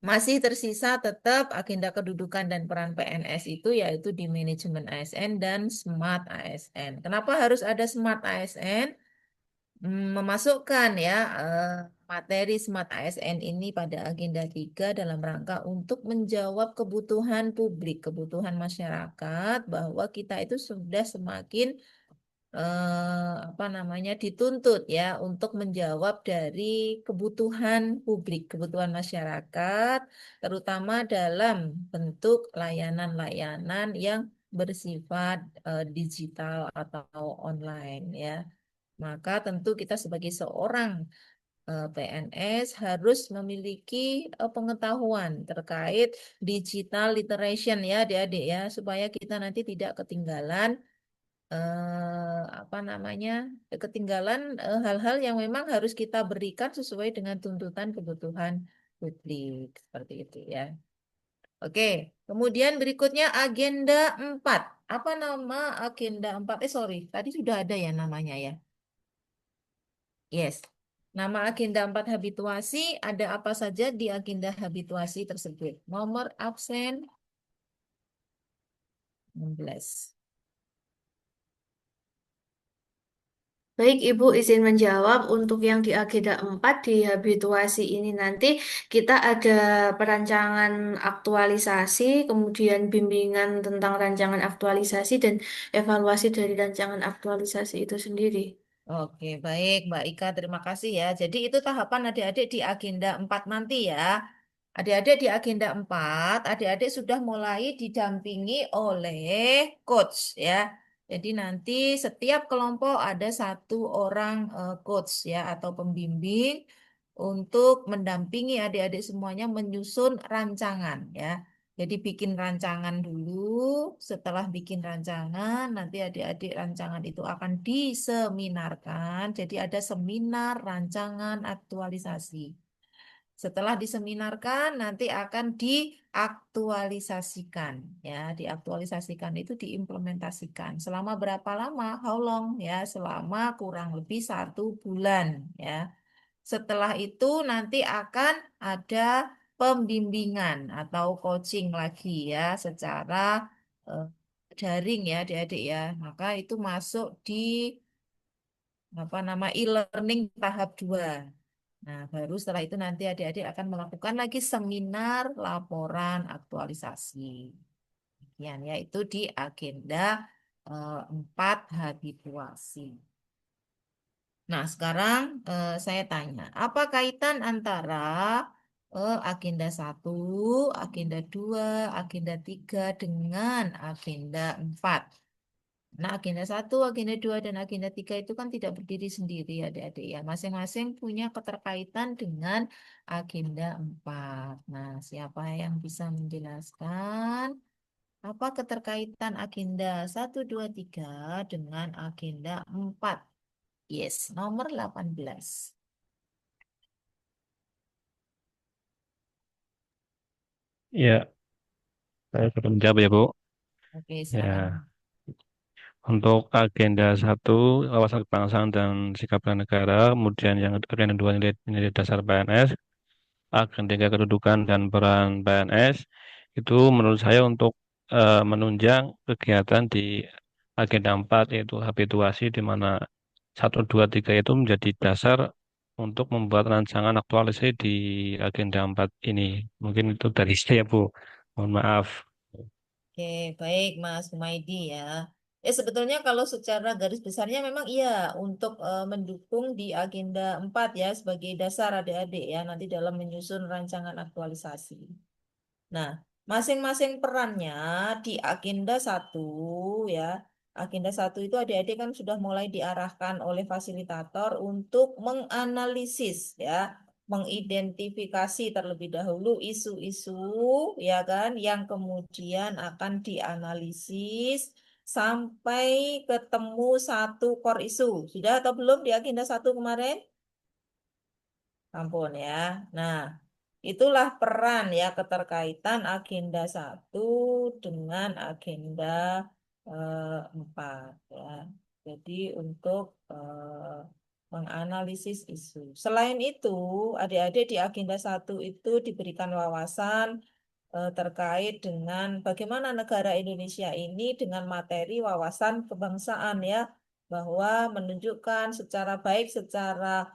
masih tersisa tetap agenda kedudukan dan peran PNS itu yaitu di manajemen ASN dan smart ASN. Kenapa harus ada smart ASN? Memasukkan ya materi Smart ASN ini pada agenda 3 dalam rangka untuk menjawab kebutuhan publik, kebutuhan masyarakat bahwa kita itu sudah semakin dituntut ya untuk menjawab dari kebutuhan publik, kebutuhan masyarakat, terutama dalam bentuk layanan-layanan yang bersifat digital atau online ya. Maka tentu kita sebagai seorang PNS harus memiliki pengetahuan terkait digital literation ya adik-adik ya, supaya kita nanti tidak ketinggalan hal-hal yang memang harus kita berikan sesuai dengan tuntutan kebutuhan publik seperti itu ya. Oke, kemudian berikutnya agenda 4. Apa nama agenda 4? Sorry, tadi sudah ada ya namanya ya. Yes. Nama agenda 4 habituasi, ada apa saja di agenda habituasi tersebut? Nomor absen 16. Baik, Ibu izin menjawab untuk yang di agenda 4 di habituasi ini nanti kita ada perancangan aktualisasi, kemudian bimbingan tentang rancangan aktualisasi dan evaluasi dari rancangan aktualisasi itu sendiri. Oke, baik Mbak Ika, terima kasih ya. Jadi itu tahapan adik-adik di agenda 4 nanti ya. Adik-adik di agenda 4, adik-adik sudah mulai didampingi oleh coach ya. Jadi nanti setiap kelompok ada satu orang coach ya atau pembimbing untuk mendampingi adik-adik semuanya menyusun rancangan ya. Jadi bikin rancangan dulu, setelah bikin rancangan, nanti adik-adik rancangan itu akan diseminarkan. Jadi ada seminar rancangan aktualisasi. Setelah diseminarkan, nanti akan diaktualisasikan. Ya, diaktualisasikan itu diimplementasikan. Selama berapa lama? How long? Ya, selama kurang lebih 1 bulan. Ya. Setelah itu nanti akan ada pembimbingan atau coaching lagi ya secara eh, daring ya adik-adik ya. Maka itu masuk di e-learning tahap 2. Nah, baru setelah itu nanti adik-adik akan melakukan lagi seminar laporan aktualisasi. Demikian ya, itu di agenda 4 habituasi. Nah, sekarang saya tanya, apa kaitan antara agenda 1, agenda 2, agenda 3 dengan agenda 4? Nah, agenda 1, agenda 2, dan agenda 3 itu kan tidak berdiri sendiri ya adik-adik ya. Masing-masing punya keterkaitan dengan agenda 4. Nah, siapa yang bisa menjelaskan apa keterkaitan agenda 1, 2, 3 dengan agenda 4? Yes, nomor 18. Ya, saya sudah menjawab ya, Bu. Oke, Ya, silakan. untuk agenda 1, wawasan kebangsaan dan sikap bernegara, kemudian yang agenda 2, nilai dasar PNS, agenda 3, kedudukan dan peran PNS, itu menurut saya untuk menunjang kegiatan di agenda 4, yaitu habituasi, di mana 1, 2, 3 itu menjadi dasar untuk membuat rancangan aktualisasi di agenda 4 ini. Mungkin itu dari saya, Bu. Mohon maaf. Oke, baik Mas Humaydi ya. Sebetulnya kalau secara garis besarnya memang iya untuk mendukung di agenda 4 ya sebagai dasar adik-adik ya nanti dalam menyusun rancangan aktualisasi. Nah, masing-masing perannya di agenda 1 ya. Agenda 1 itu adik-adik kan sudah mulai diarahkan oleh fasilitator untuk menganalisis ya, mengidentifikasi terlebih dahulu isu-isu ya kan yang kemudian akan dianalisis sampai ketemu satu core isu. Sudah atau belum di agenda 1 kemarin? Ampun ya. Nah, itulah peran ya keterkaitan agenda 1 dengan agenda 4 ya. Jadi untuk menganalisis isu. Selain itu, adik-adik di agenda 1 itu diberikan wawasan terkait dengan bagaimana negara Indonesia ini dengan materi wawasan kebangsaan ya, bahwa menunjukkan secara baik secara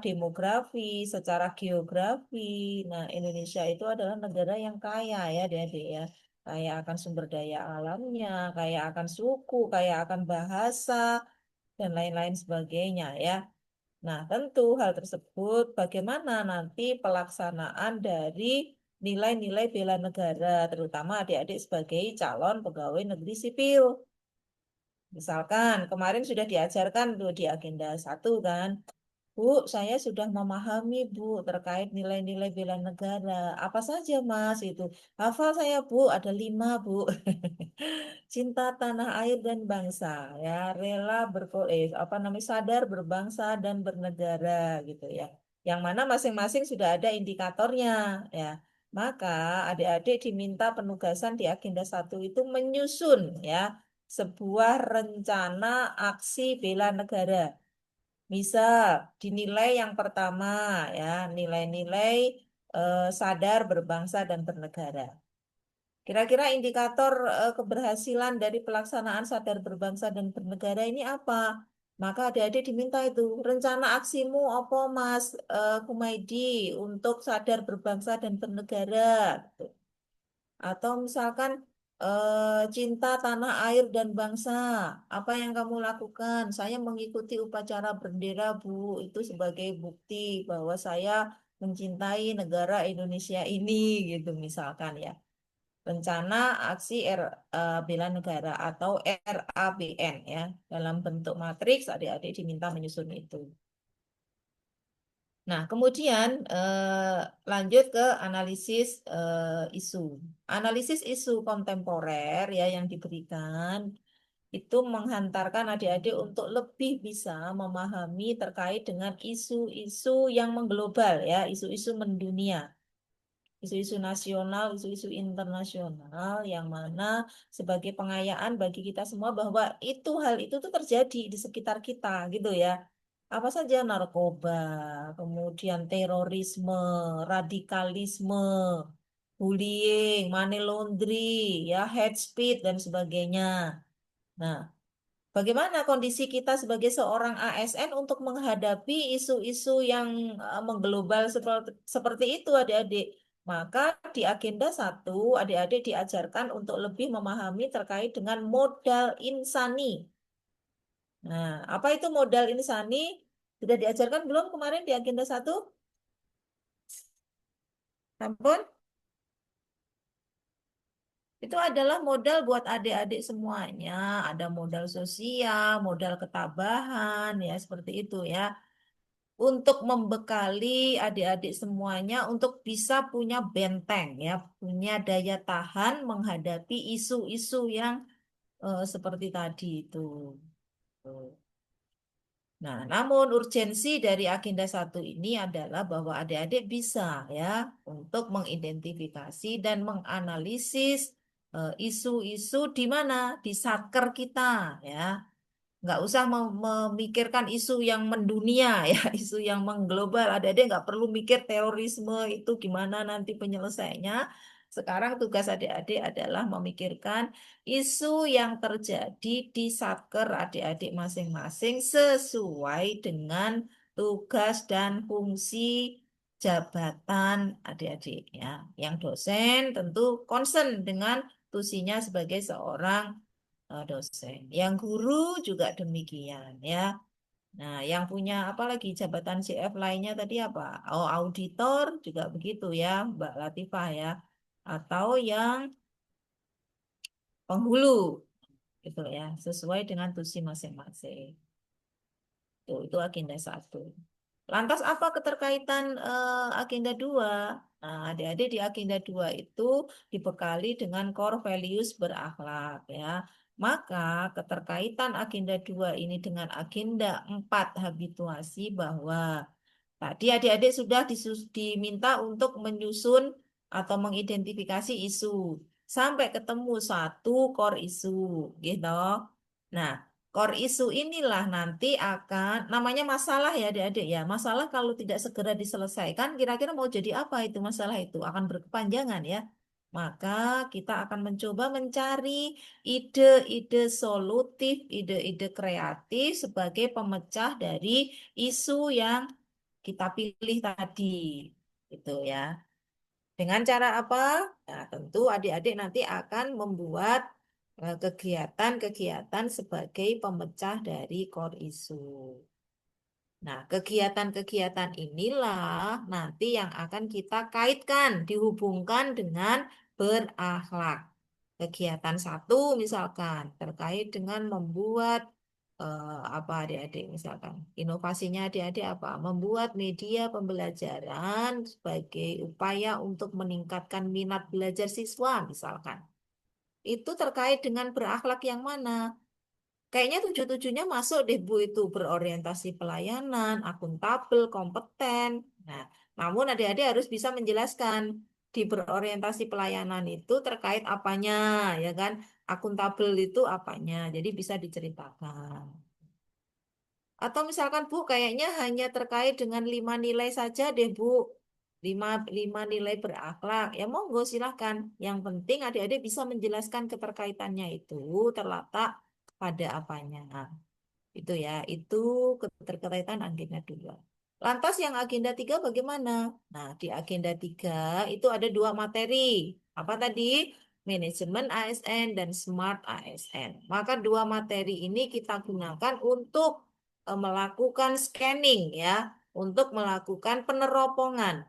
demografi, secara geografi. Nah, Indonesia itu adalah negara yang kaya ya, adik-adik ya. Kaya akan sumber daya alamnya, kaya akan suku, kaya akan bahasa, dan lain-lain sebagainya ya. Nah, tentu hal tersebut bagaimana nanti pelaksanaan dari nilai-nilai bela negara, terutama adik-adik sebagai calon pegawai negeri sipil. Misalkan kemarin sudah diajarkan tuh di agenda 1 kan, Bu, saya sudah memahami Bu terkait nilai-nilai bela negara. Apa saja Mas itu? Hafal saya Bu, ada 5 Bu. Cinta tanah air dan bangsa, ya, rela sadar berbangsa dan bernegara gitu ya. Yang mana masing-masing sudah ada indikatornya ya. Maka adik-adik diminta penugasan di agenda 1 itu menyusun ya sebuah rencana aksi bela negara. Misal dinilai yang pertama ya, nilai-nilai sadar berbangsa dan bernegara. Kira-kira indikator keberhasilan dari pelaksanaan sadar berbangsa dan bernegara ini apa? Maka adik-adik diminta itu, rencana aksimu apa Mas Kumaidi untuk sadar berbangsa dan bernegara. Gitu. Atau misalkan cinta tanah air dan bangsa, apa yang kamu lakukan? Saya mengikuti upacara bendera, Bu. Itu sebagai bukti bahwa saya mencintai negara Indonesia ini, gitu misalkan ya. Rencana Aksi Bela Negara atau RABN ya. Dalam bentuk matriks, adik-adik diminta menyusun itu. Nah, kemudian lanjut ke analisis isu. Analisis isu kontemporer ya yang diberikan itu menghantarkan adik-adik untuk lebih bisa memahami terkait dengan isu-isu yang mengglobal ya, isu-isu mendunia. Isu-isu nasional, isu-isu internasional yang mana sebagai pengayaan bagi kita semua bahwa hal itu tuh terjadi di sekitar kita gitu ya. Apa saja narkoba, kemudian terorisme, radikalisme, bullying, money laundry, ya hate speech dan sebagainya. Nah, bagaimana kondisi kita sebagai seorang ASN untuk menghadapi isu-isu yang mengglobal seperti itu, adik-adik? Maka di agenda 1, adik-adik diajarkan untuk lebih memahami terkait dengan modal insani. Nah, apa itu modal insani? Sudah diajarkan belum kemarin di agenda 1? Ampun? Itu adalah modal buat adik-adik semuanya. Ada modal sosial, modal ketabahan, ya seperti itu ya. Untuk membekali adik-adik semuanya untuk bisa punya benteng ya, punya daya tahan menghadapi isu-isu yang seperti tadi itu. Tuh. Nah, namun urgensi dari agenda 1 ini adalah bahwa adik-adik bisa ya untuk mengidentifikasi dan menganalisis isu-isu di mana di satker kita ya. Nggak usah memikirkan isu yang mendunia ya, isu yang mengglobal. Adik-adik nggak perlu mikir terorisme itu gimana nanti penyelesaiannya. Sekarang tugas adik-adik adalah memikirkan isu yang terjadi di satker adik-adik masing-masing sesuai dengan tugas dan fungsi jabatan adik-adik ya. Yang dosen tentu concern dengan tusinya sebagai seorang dosen. Yang guru juga demikian ya. Nah, yang punya apa lagi jabatan CF lainnya tadi apa? Oh, auditor juga begitu ya, Mbak Latifah ya. Atau yang penghulu gitu ya, sesuai dengan tusi masing-masing. Itu agenda 1. Lantas apa keterkaitan agenda 2? Nah, adik-adik di agenda 2 itu dibekali dengan core values berakhlak ya. Maka keterkaitan agenda 2 ini dengan agenda 4 habituasi bahwa tadi adik-adik sudah diminta untuk menyusun atau mengidentifikasi isu sampai ketemu 1 core isu gitu. Nah, core isu inilah nanti akan, namanya masalah ya adik-adik ya. Masalah kalau tidak segera diselesaikan, kira-kira mau jadi apa itu masalah itu? Akan berkepanjangan ya. Maka kita akan mencoba mencari ide-ide solutif, ide-ide kreatif sebagai pemecah dari isu yang kita pilih tadi. Itu ya. Dengan cara apa? Nah, tentu adik-adik nanti akan membuat kegiatan-kegiatan sebagai pemecah dari core isu. Nah, kegiatan-kegiatan inilah nanti yang akan kita kaitkan, dihubungkan dengan berakhlak. Kegiatan 1 misalkan terkait dengan membuat apa adik-adik misalkan inovasinya adik-adik apa? Membuat media pembelajaran sebagai upaya untuk meningkatkan minat belajar siswa misalkan. Itu terkait dengan berakhlak yang mana? Kayaknya 7-7-nya masuk deh Bu itu berorientasi pelayanan, akuntabel, kompeten. Nah, namun adik-adik harus bisa menjelaskan di berorientasi pelayanan itu terkait apanya, ya kan? Akuntabel itu apanya, jadi bisa diceritakan. Atau misalkan Bu, kayaknya hanya terkait dengan 5 nilai saja deh Bu. 5 nilai berakhlak. Ya monggo silahkan. Yang penting adik-adik bisa menjelaskan keterkaitannya itu terletak pada apanya. Itu ya, itu keterkaitan agenda 2. Lantas yang agenda 3 bagaimana? Nah, di agenda 3 itu ada 2 materi. Apa tadi? Manajemen ASN dan Smart ASN. Maka 2 materi ini kita gunakan untuk melakukan scanning ya, untuk melakukan peneropongan.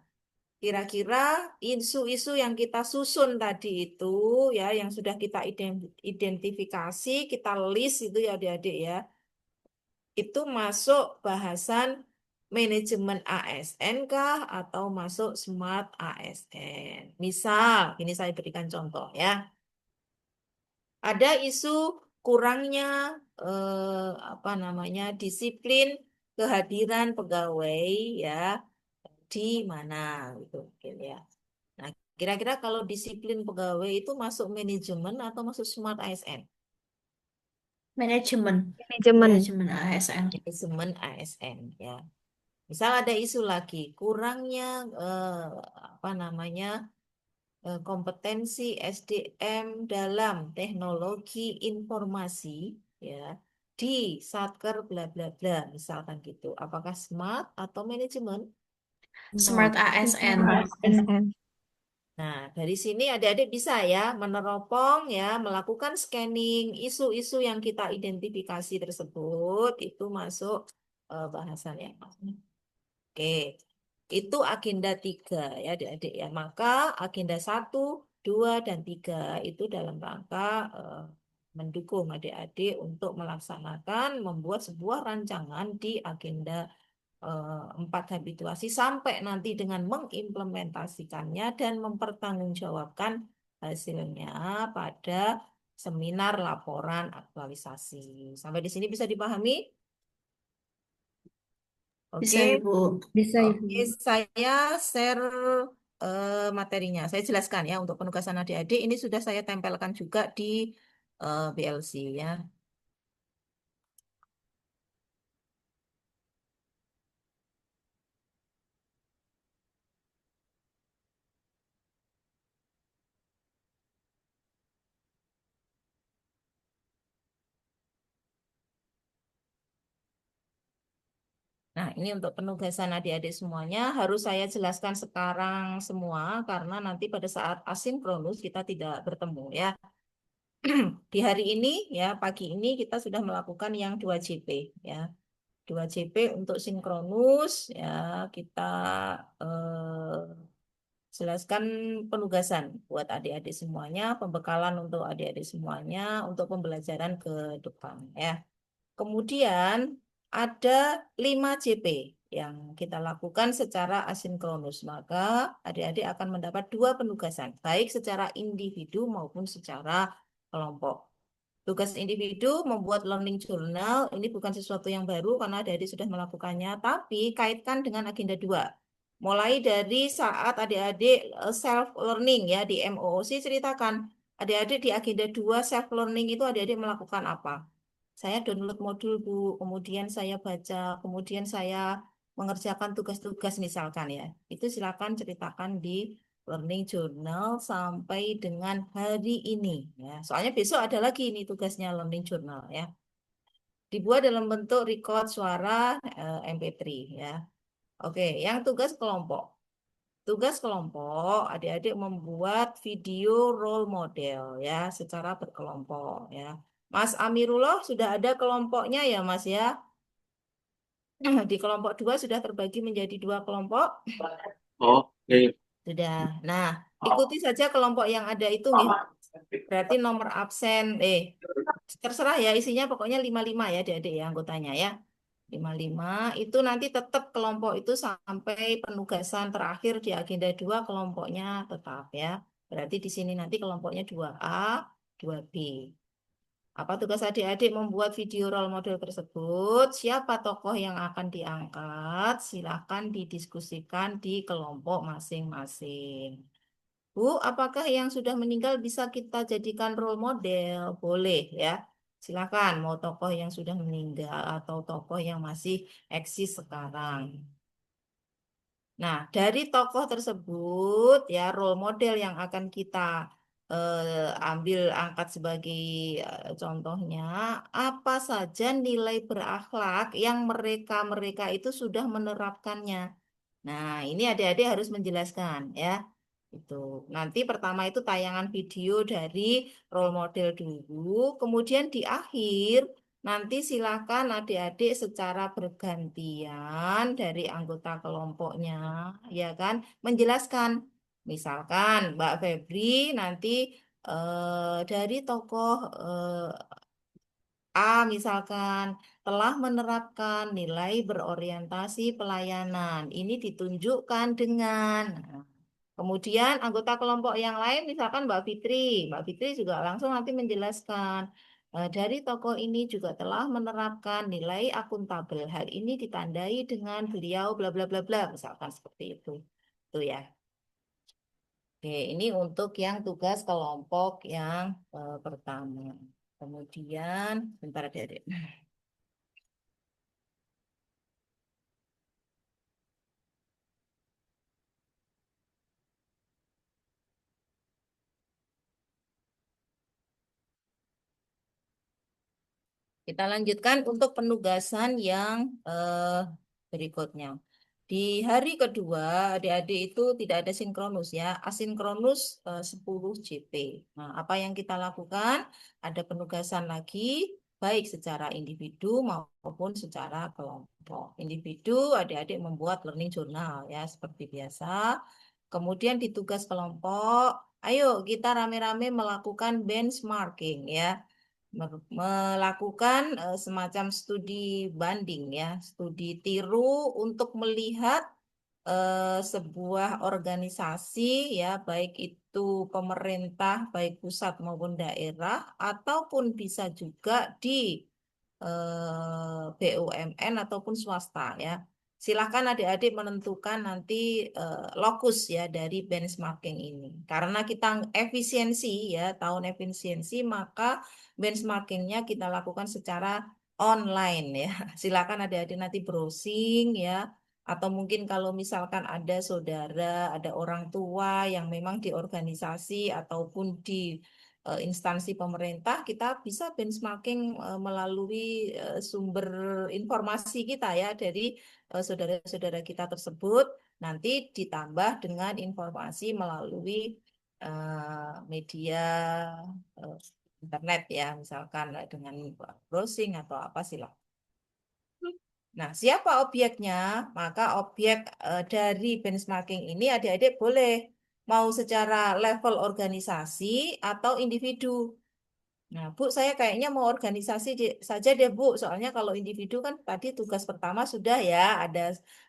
Kira-kira isu-isu yang kita susun tadi itu ya, yang sudah kita identifikasi, kita list itu ya adik-adik ya, itu masuk bahasan manajemen ASN kah atau masuk smart ASN. Misal, ini saya berikan contoh ya. Ada isu kurangnya apa namanya disiplin kehadiran pegawai ya di mana gitu mungkin ya. Nah, kira-kira kalau disiplin pegawai itu masuk manajemen atau masuk smart ASN? Manajemen. Manajemen. Manajemen ASN. Manajemen ASN ya. Misal ada isu lagi, kurangnya apa namanya kompetensi SDM dalam teknologi informasi ya di Satker bla bla bla, misalkan gitu. Apakah smart atau manajemen? Smart ASN. ASN. Nah, dari sini adik-adik bisa ya meneropong ya, melakukan scanning isu-isu yang kita identifikasi tersebut itu masuk bahasan yang Oke, itu agenda 3 ya adik-adik ya. Maka agenda 1, 2, dan 3 itu dalam rangka mendukung adik-adik untuk melaksanakan, membuat sebuah rancangan di agenda 4 habituasi sampai nanti dengan mengimplementasikannya dan mempertanggungjawabkan hasilnya pada seminar laporan aktualisasi. Sampai di sini bisa dipahami? Bisa Oke. Ibu. Bisa, Ibu. Oke, saya share materinya. Saya jelaskan ya untuk penugasan adik-adik ini sudah saya tempelkan juga di BLC ya. Nah, ini untuk penugasan adik-adik semuanya harus saya jelaskan sekarang semua karena nanti pada saat asinkronus kita tidak bertemu ya. Di hari ini ya, pagi ini kita sudah melakukan yang 2JP ya. 2JP untuk sinkronus ya, kita jelaskan penugasan buat adik-adik semuanya, pembekalan untuk adik-adik semuanya untuk pembelajaran ke depan ya. Kemudian ada 5JP yang kita lakukan secara asinkronus. Maka adik-adik akan mendapat 2 penugasan, baik secara individu maupun secara kelompok. Tugas individu membuat learning journal, ini bukan sesuatu yang baru karena adik-adik sudah melakukannya, tapi kaitkan dengan agenda 2. Mulai dari saat adik-adik self learning ya di MOOC, ceritakan adik-adik di agenda 2 self learning itu adik-adik melakukan apa? Saya download modul Bu, kemudian saya baca, kemudian saya mengerjakan tugas-tugas misalkan ya. Itu silakan ceritakan di learning journal sampai dengan hari ini ya. Soalnya besok ada lagi ini tugasnya learning journal ya. Dibuat dalam bentuk record suara MP3 ya. Oke, yang tugas kelompok. Tugas kelompok, adik-adik membuat video role model ya secara berkelompok ya. Mas Amirullah sudah ada kelompoknya ya Mas ya. Di kelompok 2 sudah terbagi menjadi 2 kelompok. Oke. Sudah. Nah, ikuti saja kelompok yang ada itu nih. Berarti nomor absen, terserah ya isinya pokoknya 55 ya adik-adik ya anggotanya ya. 55 itu nanti tetap kelompok itu sampai penugasan terakhir di agenda 2 kelompoknya tetap ya. Berarti di sini nanti kelompoknya 2A, 2B. Apa tugas adik-adik membuat video role model tersebut? Siapa tokoh yang akan diangkat? Silakan didiskusikan di kelompok masing-masing. Bu, apakah yang sudah meninggal bisa kita jadikan role model? Boleh ya. Silakan mau tokoh yang sudah meninggal atau tokoh yang masih eksis sekarang. Nah, dari tokoh tersebut ya role model yang akan kita ambil angkat sebagai contohnya, apa saja nilai berakhlak yang mereka itu sudah menerapkannya. Nah, ini adik-adik harus menjelaskan ya. Itu. Nanti pertama itu tayangan video dari role model dulu, kemudian di akhir nanti silakan adik-adik secara bergantian dari anggota kelompoknya, ya kan, menjelaskan. Misalkan Mbak Febri nanti dari tokoh A misalkan telah menerapkan nilai berorientasi pelayanan. Ini ditunjukkan dengan. Nah, kemudian anggota kelompok yang lain misalkan Mbak Fitri. Mbak Fitri juga langsung nanti menjelaskan. Dari tokoh ini juga telah menerapkan nilai akuntabel. Hal ini ditandai dengan beliau bla bla bla bla. Misalkan seperti itu. Itu ya. Oke, ini untuk yang tugas kelompok yang pertama. Kemudian, bentar adik-adik. Kita lanjutkan untuk penugasan yang berikutnya. Di hari kedua, adik-adik itu tidak ada sinkronus ya, asinkronus 10 JP. Nah, apa yang kita lakukan? Ada penugasan lagi, baik secara individu maupun secara kelompok. Individu, adik-adik membuat learning journal ya, seperti biasa. Kemudian di tugas kelompok, ayo kita rame-rame melakukan benchmarking ya, melakukan semacam studi banding ya, studi tiru untuk melihat sebuah organisasi ya, baik itu pemerintah, baik pusat maupun daerah, ataupun bisa juga di BUMN ataupun swasta ya. Silakan adik-adik menentukan nanti lokus ya dari benchmarking ini. Karena kita efisiensi ya, tahun efisiensi, maka benchmarkingnya kita lakukan secara online ya. Silakan adik-adik nanti browsing ya. Atau mungkin kalau misalkan ada saudara, ada orang tua yang memang di organisasi ataupun di instansi pemerintah, kita bisa benchmarking melalui sumber informasi kita ya dari saudara-saudara kita tersebut, nanti ditambah dengan informasi melalui media eh, internet ya, misalkan dengan browsing atau apa silakan. Nah, siapa objeknya? Maka objek dari benchmarking ini adik-adik boleh mau secara level organisasi atau individu. Nah, Bu, saya kayaknya mau organisasi saja deh, Bu. Soalnya kalau individu kan tadi tugas pertama sudah ya,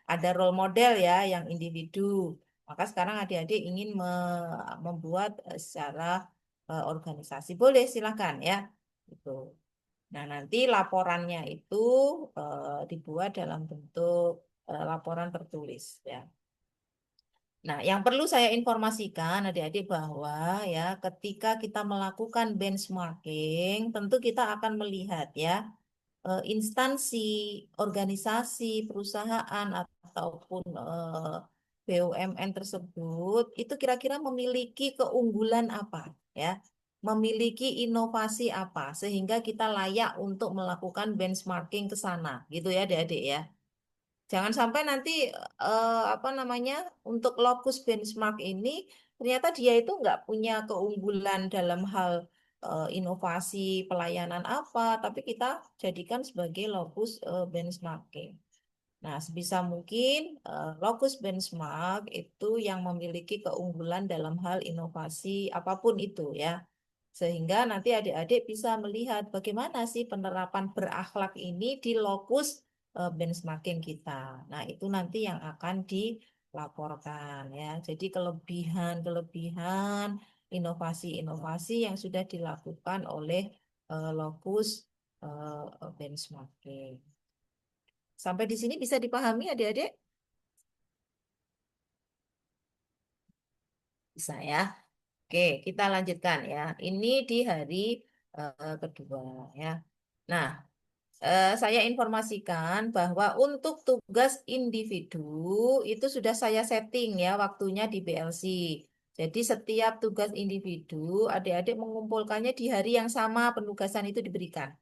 ada role model ya yang individu. Maka sekarang adik-adik ingin membuat secara organisasi. Boleh, silakan ya. Gitu. Nah, nanti laporannya itu dibuat dalam bentuk laporan tertulis ya. Nah, yang perlu saya informasikan adik-adik bahwa ya ketika kita melakukan benchmarking, tentu kita akan melihat ya instansi, organisasi, perusahaan ataupun BUMN tersebut itu kira-kira memiliki keunggulan apa ya, memiliki inovasi apa sehingga kita layak untuk melakukan benchmarking ke sana, gitu ya adik-adik ya. Jangan sampai nanti apa namanya untuk lokus benchmark ini ternyata dia itu nggak punya keunggulan dalam hal inovasi pelayanan apa, tapi kita jadikan sebagai lokus benchmarking. Nah, sebisa mungkin lokus benchmark itu yang memiliki keunggulan dalam hal inovasi apapun itu ya. Sehingga nanti adik-adik bisa melihat bagaimana sih penerapan berakhlak ini di lokus benchmarking kita. Nah, itu nanti yang akan dilaporkan ya. Jadi kelebihan-kelebihan, inovasi-inovasi yang sudah dilakukan oleh lokus benchmarking. Sampai di sini bisa dipahami adik-adik? Bisa ya. Oke, kita lanjutkan ya. Ini di hari kedua ya. Nah, saya informasikan bahwa untuk tugas individu itu sudah saya setting ya waktunya di BLC. Jadi setiap tugas individu, adik-adik mengumpulkannya di hari yang sama penugasan itu diberikan.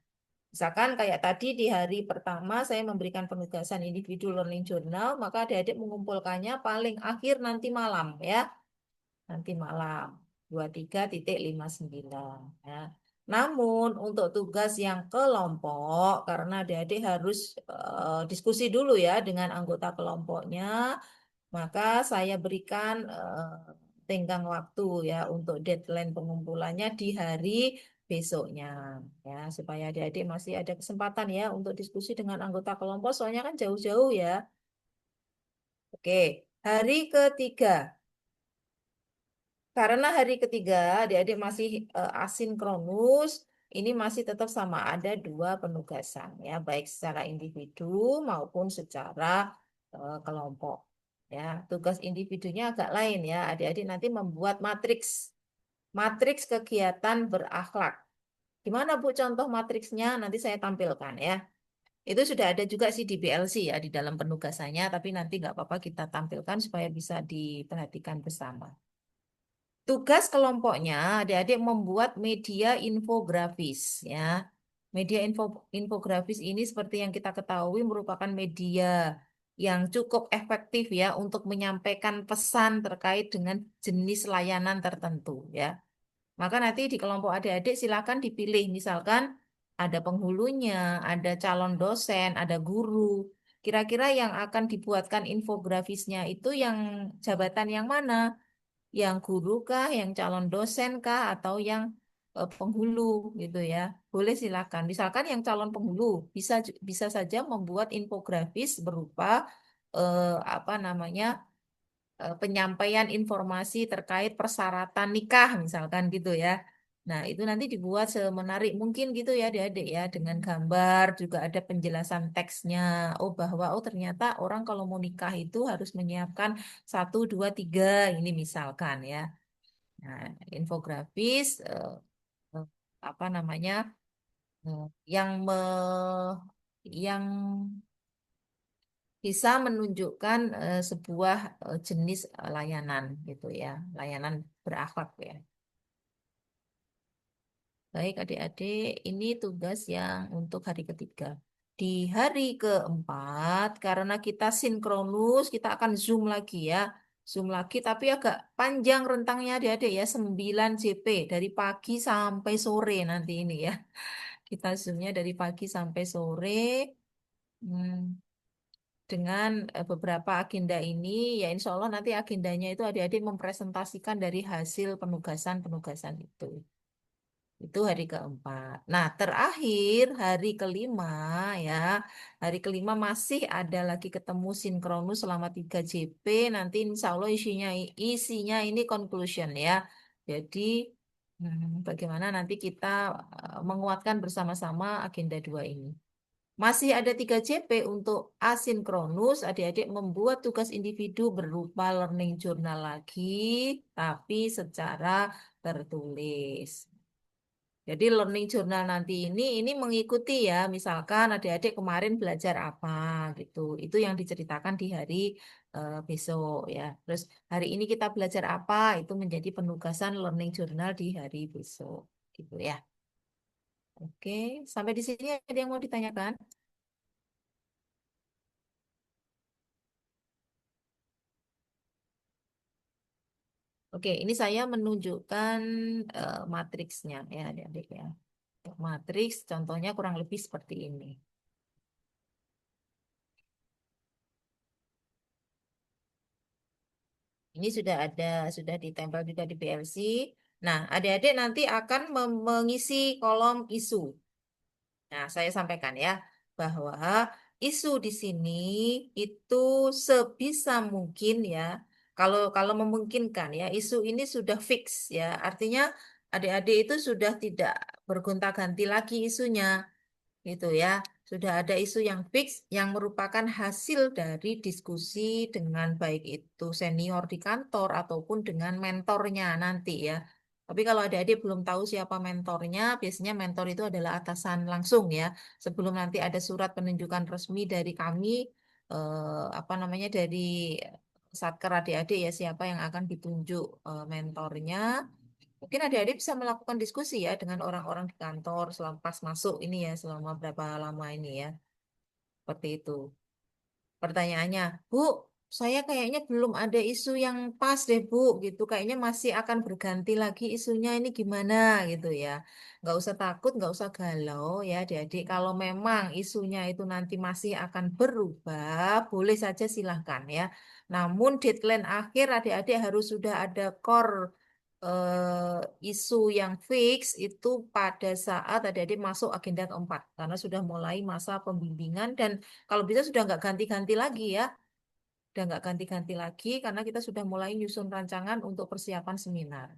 Misalkan kayak tadi di hari pertama saya memberikan penugasan individu learning journal, maka adik-adik mengumpulkannya paling akhir nanti malam ya. Nanti malam 23.59 ya. Namun untuk tugas yang kelompok karena adik-adik harus diskusi dulu ya dengan anggota kelompoknya, maka saya berikan tenggang waktu ya untuk deadline pengumpulannya di hari besoknya ya supaya adik-adik masih ada kesempatan ya untuk diskusi dengan anggota kelompok soalnya kan jauh-jauh ya. Oke, hari ketiga. Karena hari ketiga adik-adik masih asinkronus, ini masih tetap sama ada 2 penugasan ya, baik secara individu maupun secara kelompok. Ya, tugas individunya agak lain ya. Adik-adik nanti membuat matriks kegiatan berakhlak. Gimana Bu contoh matriksnya? Nanti saya tampilkan ya. Itu sudah ada juga sih di BLC ya di dalam penugasannya, tapi nanti nggak apa-apa kita tampilkan supaya bisa diperhatikan bersama. Tugas kelompoknya adik-adik membuat media infografis ya. Infografis ini seperti yang kita ketahui merupakan media yang cukup efektif ya untuk menyampaikan pesan terkait dengan jenis layanan tertentu ya. Maka nanti di kelompok adik-adik silakan dipilih misalkan ada penghulunya, ada calon dosen, ada guru. Kira-kira yang akan dibuatkan infografisnya itu yang jabatan yang mana? Yang guru kah, yang calon dosen kah, atau yang penghulu gitu ya. Boleh silakan. Misalkan yang calon penghulu bisa saja membuat infografis berupa apa namanya penyampaian informasi terkait persyaratan nikah misalkan gitu ya. Nah, itu nanti dibuat semenarik mungkin gitu ya adik-adik ya dengan gambar juga ada penjelasan teksnya. Oh bahwa oh ternyata orang kalau mau nikah itu harus menyiapkan 1, 2, 3 ini misalkan ya. Nah, infografis eh, apa namanya eh, yang yang bisa menunjukkan sebuah jenis layanan gitu ya, layanan berakhlak ya. Baik adik-adik, ini tugas yang untuk hari ketiga. Di hari keempat, karena kita sinkronus, kita akan Zoom lagi ya. Zoom lagi, tapi agak panjang rentangnya adik-adik ya, 9 JP. Dari pagi sampai sore nanti ini ya. Kita Zoomnya dari pagi sampai sore. Hmm, dengan beberapa agenda ini, ya insya Allah nanti agendanya itu adik-adik mempresentasikan dari hasil penugasan-penugasan itu. Itu hari keempat. Nah, terakhir hari kelima ya. Hari kelima masih ada lagi ketemu sinkronus selama 3 JP. Nanti insya Allah isinya ini conclusion ya. Jadi bagaimana nanti kita menguatkan bersama-sama agenda 2 ini. Masih ada 3 JP untuk asinkronus, adik-adik membuat tugas individu berupa learning journal lagi, tapi secara tertulis. Jadi learning journal nanti ini mengikuti ya, misalkan adik-adik kemarin belajar apa gitu. Itu yang diceritakan di hari besok ya. Terus hari ini kita belajar apa, itu menjadi penugasan learning journal di hari besok gitu ya. Oke, sampai di sini ada yang mau ditanyakan? Oke, ini saya menunjukkan matriksnya ya adik-adik ya. Matriks contohnya kurang lebih seperti ini. Ini sudah ada, sudah ditempel juga di PLC. Nah, adik-adik nanti akan mengisi kolom isu. Nah, saya sampaikan ya bahwa isu di sini itu sebisa mungkin ya, kalau memungkinkan ya, isu ini sudah fix ya. Artinya adik-adik itu sudah tidak bergonta-ganti lagi isunya gitu ya. Sudah ada isu yang fix yang merupakan hasil dari diskusi dengan baik itu senior di kantor ataupun dengan mentornya nanti ya. Tapi kalau adik-adik belum tahu siapa mentornya, biasanya mentor itu adalah atasan langsung ya. Sebelum nanti ada surat penunjukan resmi dari kami, apa namanya dari satker adik-adik ya siapa yang akan ditunjuk mentornya. Mungkin adik-adik bisa melakukan diskusi ya dengan orang-orang di kantor selama pas masuk ini ya selama berapa lama ini ya. Seperti itu. Pertanyaannya, Bu, saya kayaknya belum ada isu yang pas deh, Bu, gitu. Kayaknya masih akan berganti lagi isunya ini gimana gitu ya. Nggak usah takut, nggak usah galau ya adik-adik. Kalau memang isunya itu nanti masih akan berubah, boleh saja silahkan ya. Namun deadline akhir adik-adik harus sudah ada core isu yang fix itu pada saat adik-adik masuk agenda keempat. Karena sudah mulai masa pembimbingan dan kalau bisa sudah nggak ganti-ganti lagi ya. Udah nggak ganti-ganti lagi karena kita sudah mulai nyusun rancangan untuk persiapan seminar.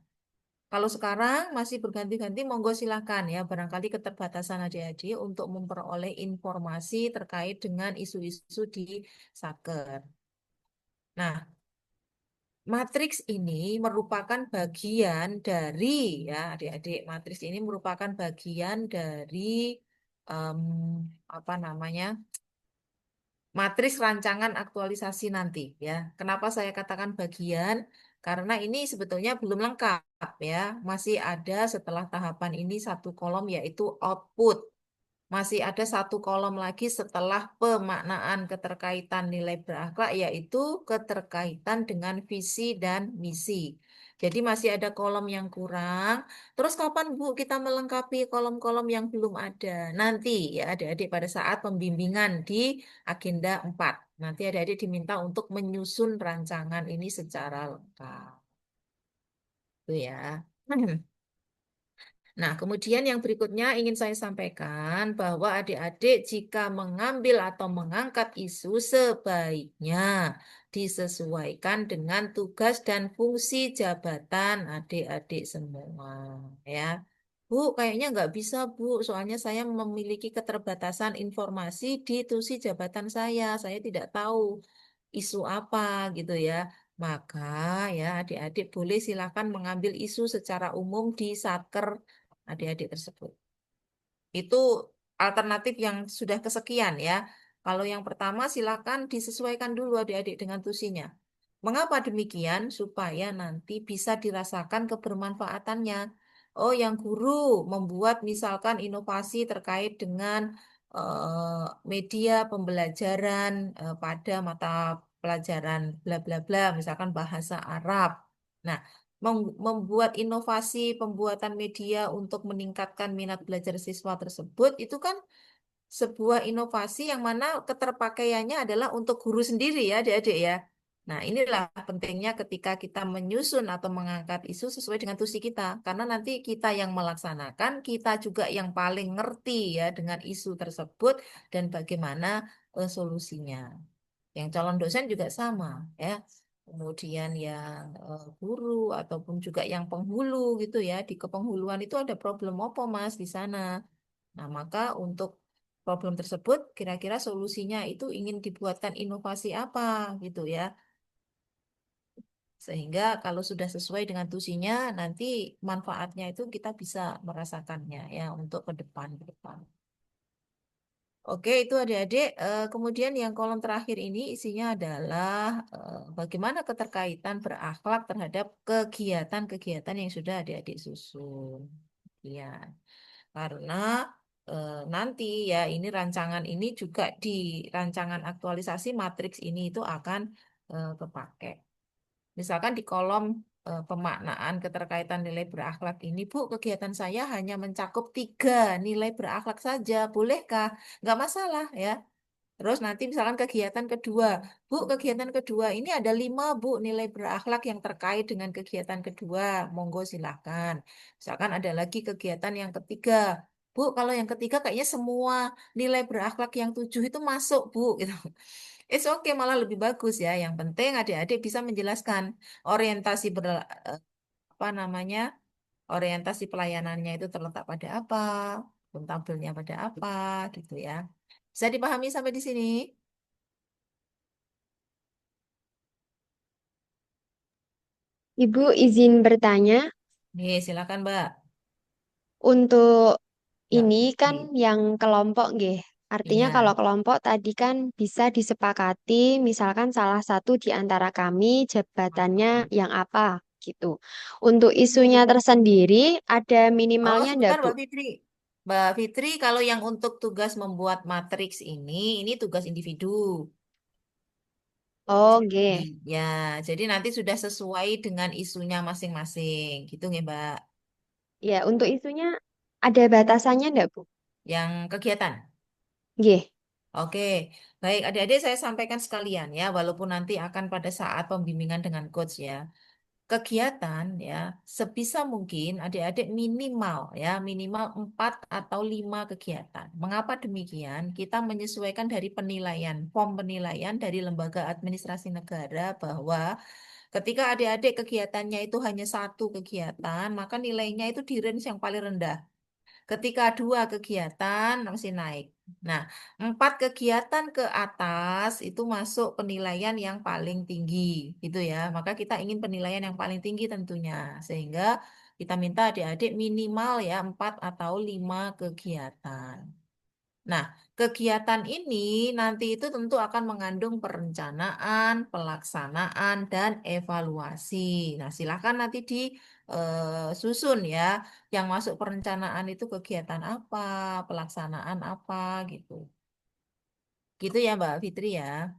Kalau sekarang masih berganti-ganti, monggo silakan ya. Barangkali keterbatasan adik-adik untuk memperoleh informasi terkait dengan isu-isu di Saker. Nah, matriks ini merupakan bagian dari ya adik-adik. Matriks ini merupakan bagian dari em, apa namanya? Matriks rancangan aktualisasi nanti ya. Kenapa saya katakan bagian? Karena ini sebetulnya belum lengkap ya. Masih ada setelah tahapan ini satu kolom yaitu output. Masih ada satu kolom lagi setelah pemaknaan keterkaitan nilai berakhlak yaitu keterkaitan dengan visi dan misi. Jadi masih ada kolom yang kurang. Terus kapan Bu kita melengkapi kolom-kolom yang belum ada? Nanti ya adik-adik pada saat pembimbingan di agenda 4. Nanti adik-adik diminta untuk menyusun rancangan ini secara lengkap. Itu ya. Nah, kemudian yang berikutnya ingin saya sampaikan bahwa adik-adik jika mengambil atau mengangkat isu sebaiknya disesuaikan dengan tugas dan fungsi jabatan adik-adik semua. Ya, Bu, kayaknya nggak bisa, Bu, soalnya saya memiliki keterbatasan informasi di tusi jabatan saya. Saya tidak tahu isu apa gitu ya. Maka ya adik-adik boleh silakan mengambil isu secara umum di satker adik-adik tersebut. Itu alternatif yang sudah kesekian ya. Kalau yang pertama silakan disesuaikan dulu adik-adik dengan tusinya. Mengapa demikian? Supaya nanti bisa dirasakan kebermanfaatannya. Oh, yang guru membuat misalkan inovasi terkait dengan media pembelajaran pada mata pelajaran bla bla bla, misalkan bahasa Arab. Nah, membuat inovasi pembuatan media untuk meningkatkan minat belajar siswa tersebut itu kan sebuah inovasi yang mana keterpakaiannya adalah untuk guru sendiri ya adik-adik ya. Nah, inilah pentingnya ketika kita menyusun atau mengangkat isu sesuai dengan tusi kita. Karena nanti kita yang melaksanakan, kita juga yang paling ngerti ya dengan isu tersebut dan bagaimana solusinya. Yang calon dosen juga sama ya. Kemudian yang guru ataupun juga yang penghulu gitu ya. Di kepenghuluan itu ada problem apa Mas di sana? Nah, maka untuk problem tersebut kira-kira solusinya itu ingin dibuatkan inovasi apa gitu ya. Sehingga kalau sudah sesuai dengan tusinya nanti manfaatnya itu kita bisa merasakannya ya untuk ke depan ke depan. Oke, itu adik-adik. Kemudian yang kolom terakhir ini isinya adalah bagaimana keterkaitan berakhlak terhadap kegiatan-kegiatan yang sudah adik-adik susun. Ya, karena nanti ya ini rancangan ini juga di rancangan aktualisasi matriks ini itu akan kepakai. Misalkan di kolom pemaknaan keterkaitan nilai berakhlak ini, Bu, kegiatan saya hanya mencakup 3 nilai berakhlak saja, bolehkah? Nggak masalah ya. Terus nanti misalkan kegiatan kedua, Bu, kegiatan kedua ini ada 5 Bu nilai berakhlak yang terkait dengan kegiatan kedua, monggo silahkan. Misalkan ada lagi kegiatan yang ketiga, Bu, kalau yang ketiga kayaknya semua nilai berakhlak yang 7 itu masuk, Bu, gitu. It's okay, malah lebih bagus ya. Yang penting adik-adik bisa menjelaskan orientasi apa namanya, orientasi pelayanannya itu terletak pada apa, akuntabelnya pada apa, gitu ya. Bisa dipahami sampai di sini? Ibu izin bertanya, Nih, silakan Mbak. untuk Ya, ini kan nih. yang kelompok nggih, Artinya Iya. kalau kelompok tadi kan bisa disepakati, misalkan salah satu di antara kami jabatannya yang apa gitu. Untuk isunya tersendiri ada Oh, minimalnya ndak, sebentar Bu? Mbak Fitri. Mbak Fitri, kalau yang untuk tugas membuat matriks ini tugas individu. Oh, Jadi, nggih. ya, jadi nanti sudah sesuai dengan isunya masing-masing, gitu nggih, Mbak. Ya, untuk isunya ada batasannya ndak, Bu? Yang kegiatan. Nggih. Oke, baik adik-adik saya sampaikan sekalian ya, walaupun nanti akan pada saat pembimbingan dengan coach ya. Kegiatan ya, sebisa mungkin adik-adik minimal ya, minimal 4 atau 5 kegiatan. Mengapa demikian? Kita menyesuaikan dari penilaian, form penilaian dari Lembaga Administrasi Negara bahwa ketika adik-adik kegiatannya itu hanya satu kegiatan, maka nilainya itu di range yang paling rendah. Ketika 2 kegiatan masih naik. Nah, 4 kegiatan ke atas itu masuk penilaian yang paling tinggi, gitu ya. Maka kita ingin penilaian yang paling tinggi tentunya, sehingga kita minta adik-adik minimal ya 4 atau 5 kegiatan. Nah, kegiatan ini nanti itu tentu akan mengandung perencanaan, pelaksanaan, dan evaluasi. Nah, silakan nanti disusun ya, yang masuk perencanaan itu kegiatan apa, pelaksanaan apa, gitu. Gitu ya, Mbak Fitri ya.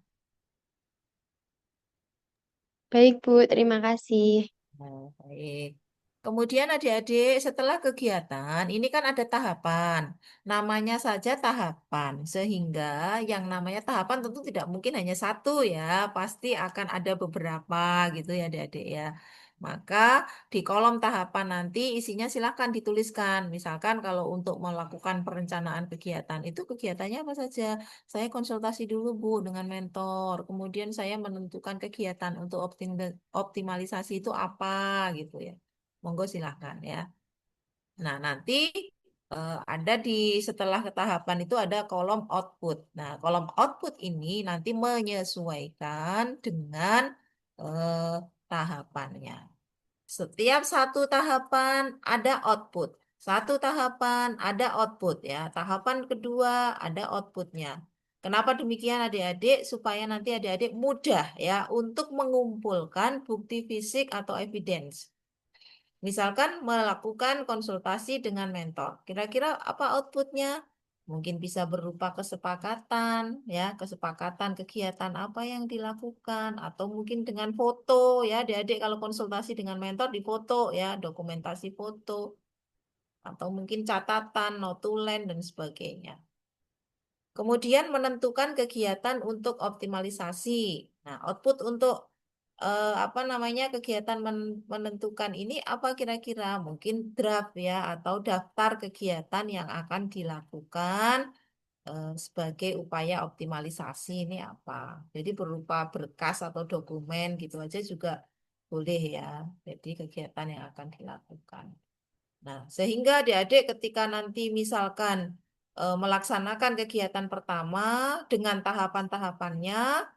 Baik, Bu. Terima kasih. Nah, baik. Kemudian adik-adik setelah kegiatan ini kan ada tahapan. Namanya saja tahapan. Sehingga yang namanya tahapan tentu tidak mungkin hanya satu ya. Pasti akan ada beberapa gitu ya adik-adik ya. Maka di kolom tahapan nanti isinya silakan dituliskan. Misalkan kalau untuk melakukan perencanaan kegiatan itu kegiatannya apa saja. Saya konsultasi dulu Bu dengan mentor. Kemudian saya menentukan kegiatan untuk optimalisasi itu apa gitu ya. Monggo silahkan ya. Nah, nanti ada di setelah ketahapan itu ada kolom output. Nah, kolom output ini nanti menyesuaikan dengan eh, tahapannya. Setiap satu tahapan ada output. Satu tahapan ada output ya. Tahapan kedua ada outputnya. Kenapa demikian adik-adik? Supaya nanti adik-adik mudah ya untuk mengumpulkan bukti fisik atau evidence. Misalkan melakukan konsultasi dengan mentor. Kira-kira apa outputnya? Mungkin bisa berupa kesepakatan, ya, kesepakatan kegiatan apa yang dilakukan, atau mungkin dengan foto, ya, adik-adik kalau konsultasi dengan mentor di foto, ya, dokumentasi foto, atau mungkin catatan, notulen, dan sebagainya. Kemudian menentukan kegiatan untuk optimalisasi. Nah, output untuk apa namanya kegiatan menentukan ini apa kira-kira? Mungkin draft ya atau daftar kegiatan yang akan dilakukan sebagai upaya optimalisasi ini apa. Jadi berupa berkas atau dokumen gitu aja juga boleh ya. Jadi kegiatan yang akan dilakukan. Nah, sehingga adik-adik ketika nanti misalkan melaksanakan kegiatan pertama dengan tahapan-tahapannya,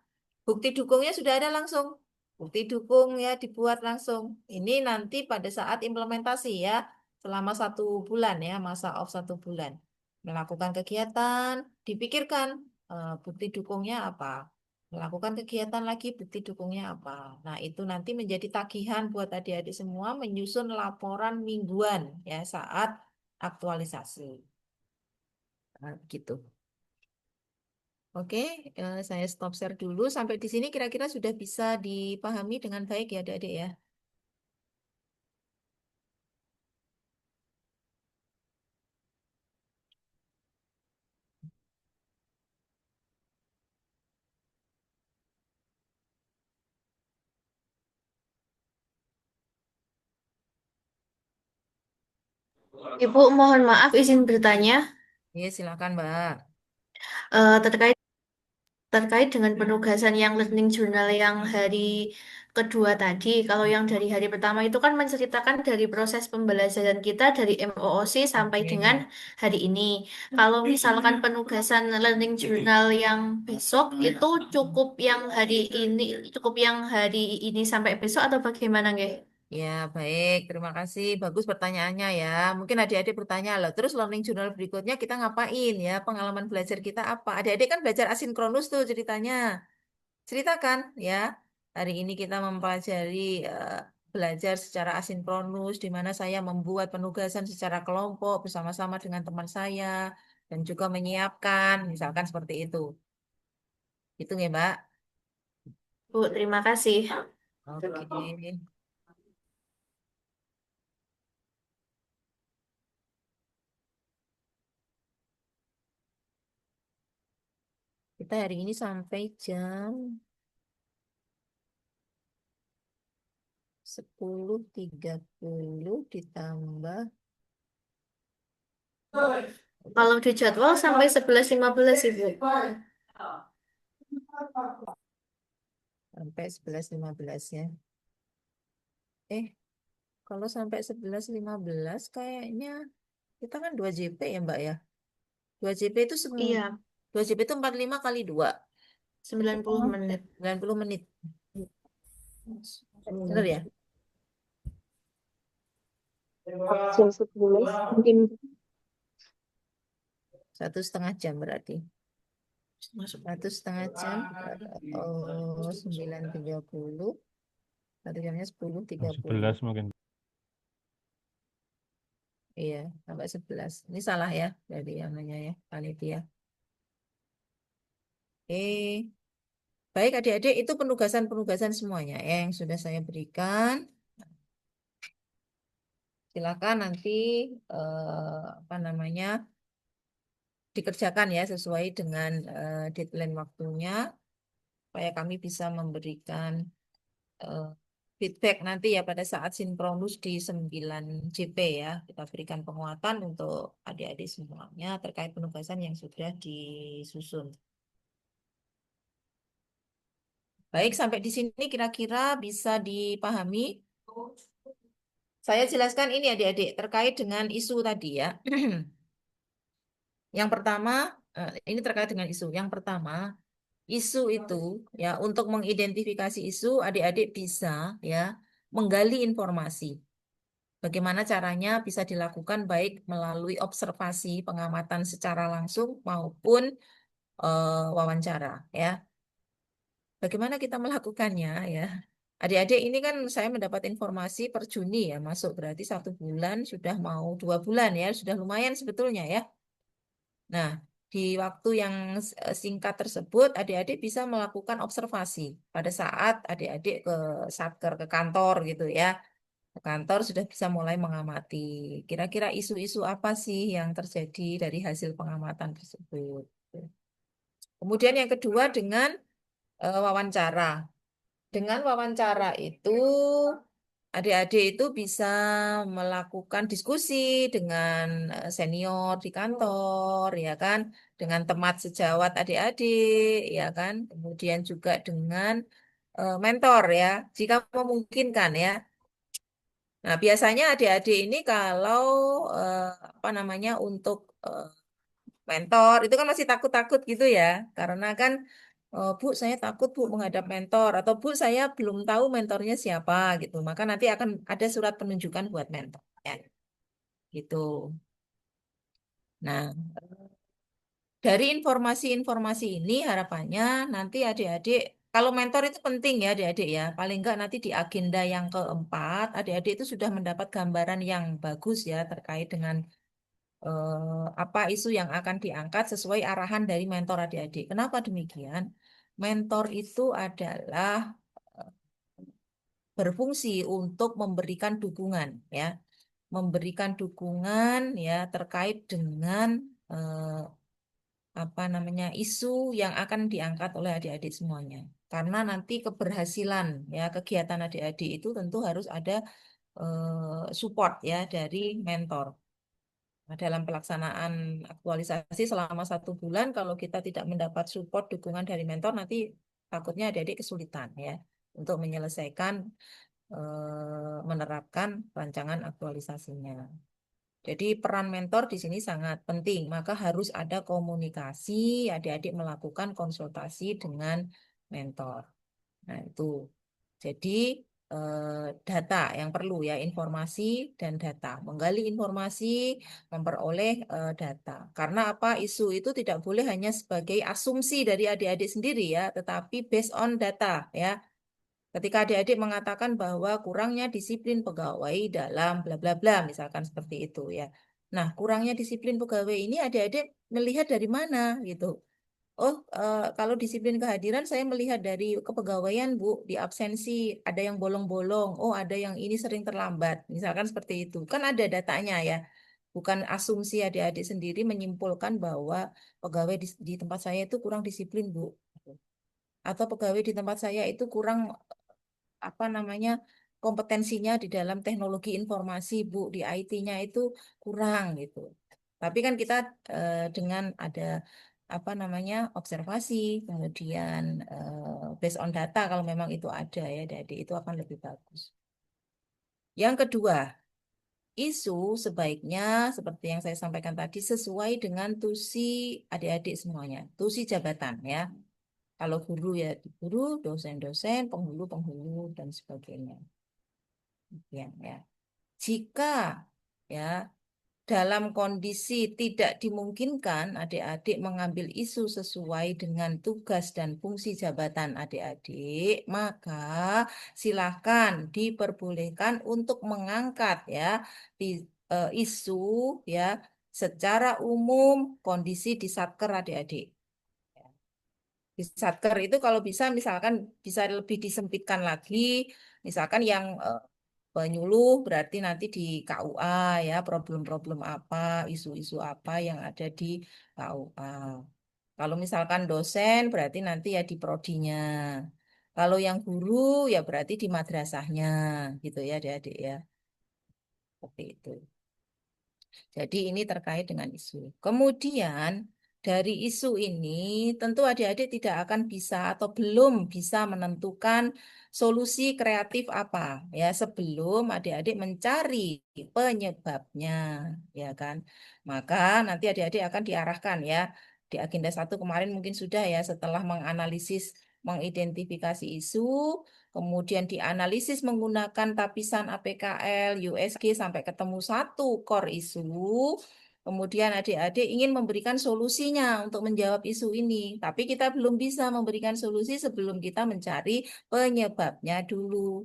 bukti dukungnya sudah ada langsung. Bukti dukung ya dibuat langsung. Ini nanti pada saat implementasi ya, selama 1 bulan ya, masa off 1 bulan. Melakukan kegiatan, dipikirkan bukti dukungnya apa. Melakukan kegiatan lagi, bukti dukungnya apa. Nah, itu nanti menjadi tagihan buat adik-adik semua menyusun laporan mingguan ya saat aktualisasi. Nah, gitu. Oke, saya stop share dulu. Sampai di sini kira-kira sudah bisa dipahami dengan baik ya adik-adik ya. Ibu, mohon maaf izin bertanya. Iya, silakan Mbak. Terkait terkait dengan penugasan yang learning journal yang hari kedua tadi, kalau yang dari hari pertama itu kan menceritakan dari proses pembelajaran kita dari MOOC sampai dengan Oke. hari ini. Kalau misalkan penugasan learning journal yang besok itu cukup yang hari ini sampai besok atau bagaimana, nggih? Ya, baik. Terima kasih. Bagus pertanyaannya ya. Mungkin adik-adik bertanya loh. Terus learning journal berikutnya kita ngapain ya? Pengalaman belajar kita apa? Adik-adik kan belajar asinkronus tuh ceritanya. Ceritakan ya. Hari ini kita mempelajari belajar secara asinkronus, di mana saya membuat penugasan secara kelompok bersama-sama dengan teman saya dan juga menyiapkan, misalkan seperti itu. Itu ya, Mbak. Bu, terima kasih. Oke. Kita hari ini sampai jam 10.30 ditambah Kalau di jadwal sampai 11.15, Ibu. sampai 11.15 ya. Kalau sampai 11.15 kayaknya kita kan 2 JP ya, Mbak ya. 2 JP itu Iya, 2 JP itu 45 kali 2. 90 menit. 90 menit. Benar ya? Jam 11 mungkin 1,5 jam berarti. 1,5 jam. 9.30. 1 jamnya 10.30. 11 mungkin. Iya, sampai 11. Ini salah ya dari yang namanya ya, panitia. Baik adik-adik, itu penugasan-penugasan semuanya ya, yang sudah saya berikan. Silakan nanti apa namanya dikerjakan ya sesuai dengan deadline waktunya, supaya kami bisa memberikan feedback nanti ya pada saat sinkronus di 9 JP ya. Kita berikan penguatan untuk adik-adik semuanya terkait penugasan yang sudah disusun. Baik, sampai di sini kira-kira bisa dipahami. Saya jelaskan ini adik-adik terkait dengan isu tadi ya. Yang pertama, ini terkait dengan isu. Yang pertama, isu itu ya untuk mengidentifikasi isu adik-adik bisa ya menggali informasi. Bagaimana caranya bisa dilakukan baik melalui observasi pengamatan secara langsung maupun wawancara ya. Bagaimana kita melakukannya ya? Adik-adik ini kan saya mendapat informasi per Juni ya masuk berarti 1 bulan sudah mau 2 bulan ya sudah lumayan sebetulnya ya. Nah di waktu yang singkat tersebut adik-adik bisa melakukan observasi pada saat adik-adik ke satker ke kantor gitu ya. Ke kantor sudah bisa mulai mengamati kira-kira isu-isu apa sih yang terjadi dari hasil pengamatan tersebut. Kemudian yang kedua dengan wawancara. Dengan wawancara itu, adik-adik itu bisa melakukan diskusi dengan senior di kantor, ya kan, dengan teman sejawat adik-adik, ya kan, kemudian juga dengan mentor ya, jika memungkinkan ya. Nah, biasanya adik-adik ini kalau apa namanya untuk mentor itu kan masih takut-takut gitu ya karena kan Bu saya takut Bu menghadap mentor atau Bu saya belum tahu mentornya siapa gitu maka nanti akan ada surat penunjukan buat mentor ya gitu. Nah dari informasi-informasi ini harapannya nanti adik-adik kalau mentor itu penting ya adik-adik ya paling enggak nanti di agenda yang keempat adik-adik itu sudah mendapat gambaran yang bagus ya terkait dengan apa isu yang akan diangkat sesuai arahan dari mentor adik-adik. Kenapa demikian? Mentor itu adalah eh, berfungsi untuk memberikan dukungan ya, memberikan dukungan ya terkait dengan apa namanya isu yang akan diangkat oleh adik-adik semuanya. Karena nanti keberhasilan ya kegiatan adik-adik itu tentu harus ada support ya dari mentor. Nah, dalam pelaksanaan aktualisasi selama 1 bulan, kalau kita tidak mendapat support dukungan dari mentor, nanti takutnya adik-adik kesulitan ya untuk menyelesaikan menerapkan rancangan aktualisasinya. Jadi peran mentor di sini sangat penting, maka harus ada komunikasi, adik-adik melakukan konsultasi dengan mentor. Nah itu. Jadi data yang perlu ya, informasi dan data, menggali informasi, memperoleh data. Karena apa? Isu itu tidak boleh hanya sebagai asumsi dari adik-adik sendiri ya, tetapi based on data ya. Ketika adik-adik mengatakan bahwa kurangnya disiplin pegawai dalam bla bla bla, misalkan seperti itu ya. Nah, kurangnya disiplin pegawai ini adik-adik melihat dari mana gitu. Oh, kalau disiplin kehadiran saya melihat dari kepegawaian, Bu, di absensi ada yang bolong-bolong. Oh, ada yang ini sering terlambat. Misalkan seperti itu. Kan ada datanya ya. Bukan asumsi adik-adik sendiri menyimpulkan bahwa pegawai di tempat saya itu kurang disiplin, Bu. Atau pegawai di tempat saya itu kurang apa namanya kompetensinya di dalam teknologi informasi, Bu, di IT-nya itu kurang gitu. Tapi kan kita dengan ada apa namanya observasi, kemudian based on data kalau memang itu ada ya, jadi itu akan lebih bagus. Yang kedua, isu sebaiknya seperti yang saya sampaikan tadi sesuai dengan tusi adik-adik semuanya, tusi jabatan ya. Kalau guru ya di guru, dosen-dosen, penghulu-penghulu dan sebagainya. Ya. Jika ya dalam kondisi tidak dimungkinkan adik-adik mengambil isu sesuai dengan tugas dan fungsi jabatan adik-adik, maka silakan diperbolehkan untuk mengangkat ya di isu ya secara umum kondisi di satker adik-adik. Di satker itu kalau bisa misalkan bisa lebih disempitkan lagi, misalkan yang penyuluh berarti nanti di KUA ya, problem-problem apa, isu-isu apa yang ada di KUA. Kalau misalkan dosen berarti nanti ya di prodinya. Kalau yang guru ya berarti di madrasahnya gitu ya adik-adik ya. Seperti itu. Jadi ini terkait dengan isu. Kemudian dari isu ini tentu adik-adik tidak akan bisa atau belum bisa menentukan solusi kreatif apa ya sebelum adik-adik mencari penyebabnya ya kan. Maka nanti adik-adik akan diarahkan ya di agenda 1 kemarin mungkin sudah ya setelah menganalisis mengidentifikasi isu kemudian dianalisis menggunakan tapisan APKL, USG sampai ketemu satu core isu. Kemudian adik-adik ingin memberikan solusinya untuk menjawab isu ini. Tapi kita belum bisa memberikan solusi sebelum kita mencari penyebabnya dulu.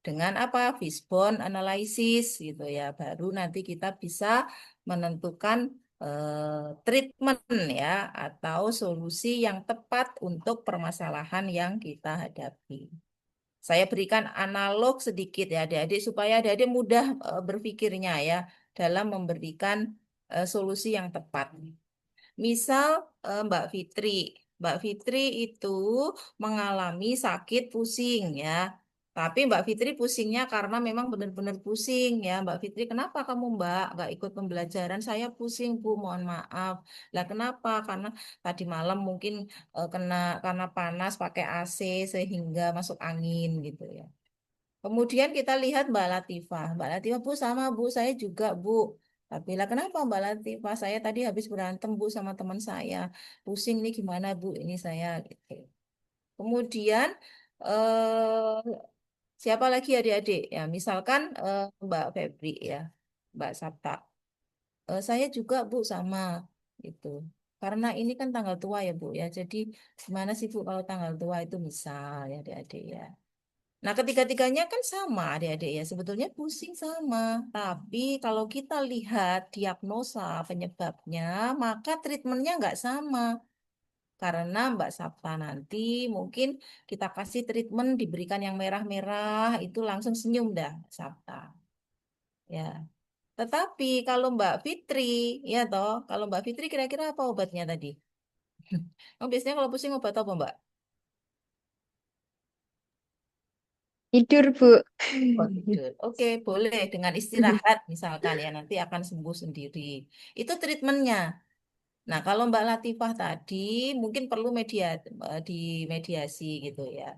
Dengan apa? Fishbone analysis gitu ya. Baru nanti kita bisa menentukan treatment ya atau solusi yang tepat untuk permasalahan yang kita hadapi. Saya berikan analog sedikit ya adik-adik supaya adik-adik mudah berpikirnya ya dalam memberikan solusi yang tepat. Misal Mbak Fitri. Mbak Fitri itu mengalami sakit pusing ya. Tapi Mbak Fitri pusingnya karena memang benar-benar pusing ya. Mbak Fitri, kenapa kamu Mbak nggak ikut pembelajaran? Saya pusing Bu, mohon maaf. Lah kenapa? Karena tadi malam mungkin kena karena panas pakai AC sehingga masuk angin gitu ya. Kemudian kita lihat Mbak Latifah. Mbak Latifah, Bu sama Bu, saya juga Bu. Tapi lah kenapa Mbak Latifah? Saya tadi habis berantem Bu sama teman saya. Pusing nih gimana Bu? Ini saya gitu. Kemudian siapa lagi adik-adik? Ya, misalkan Mbak Febri ya, Mbak Sabta. Saya juga Bu sama gitu. Karena ini kan tanggal tua ya Bu ya. Jadi gimana sih Bu kalau tanggal tua itu misal ya adik-adik ya. Nah, ketiga-tiganya kan sama adik-adik ya. Sebetulnya pusing sama. Tapi kalau kita lihat diagnosa penyebabnya, maka treatmentnya nggak sama. Karena Mbak Sabta nanti mungkin kita kasih treatment diberikan yang merah-merah, itu langsung senyum dah Mbak Sabta. Ya. Tetapi kalau Mbak Fitri, ya toh, kalau Mbak Fitri kira-kira apa obatnya tadi? Oh, biasanya kalau pusing obat apa Mbak? Tidur, Bu. Oh, tidur. Oke, boleh dengan istirahat misalkan ya nanti akan sembuh sendiri. Itu treatmentnya. Nah, kalau Mbak Latifah tadi mungkin perlu dimediasi gitu ya,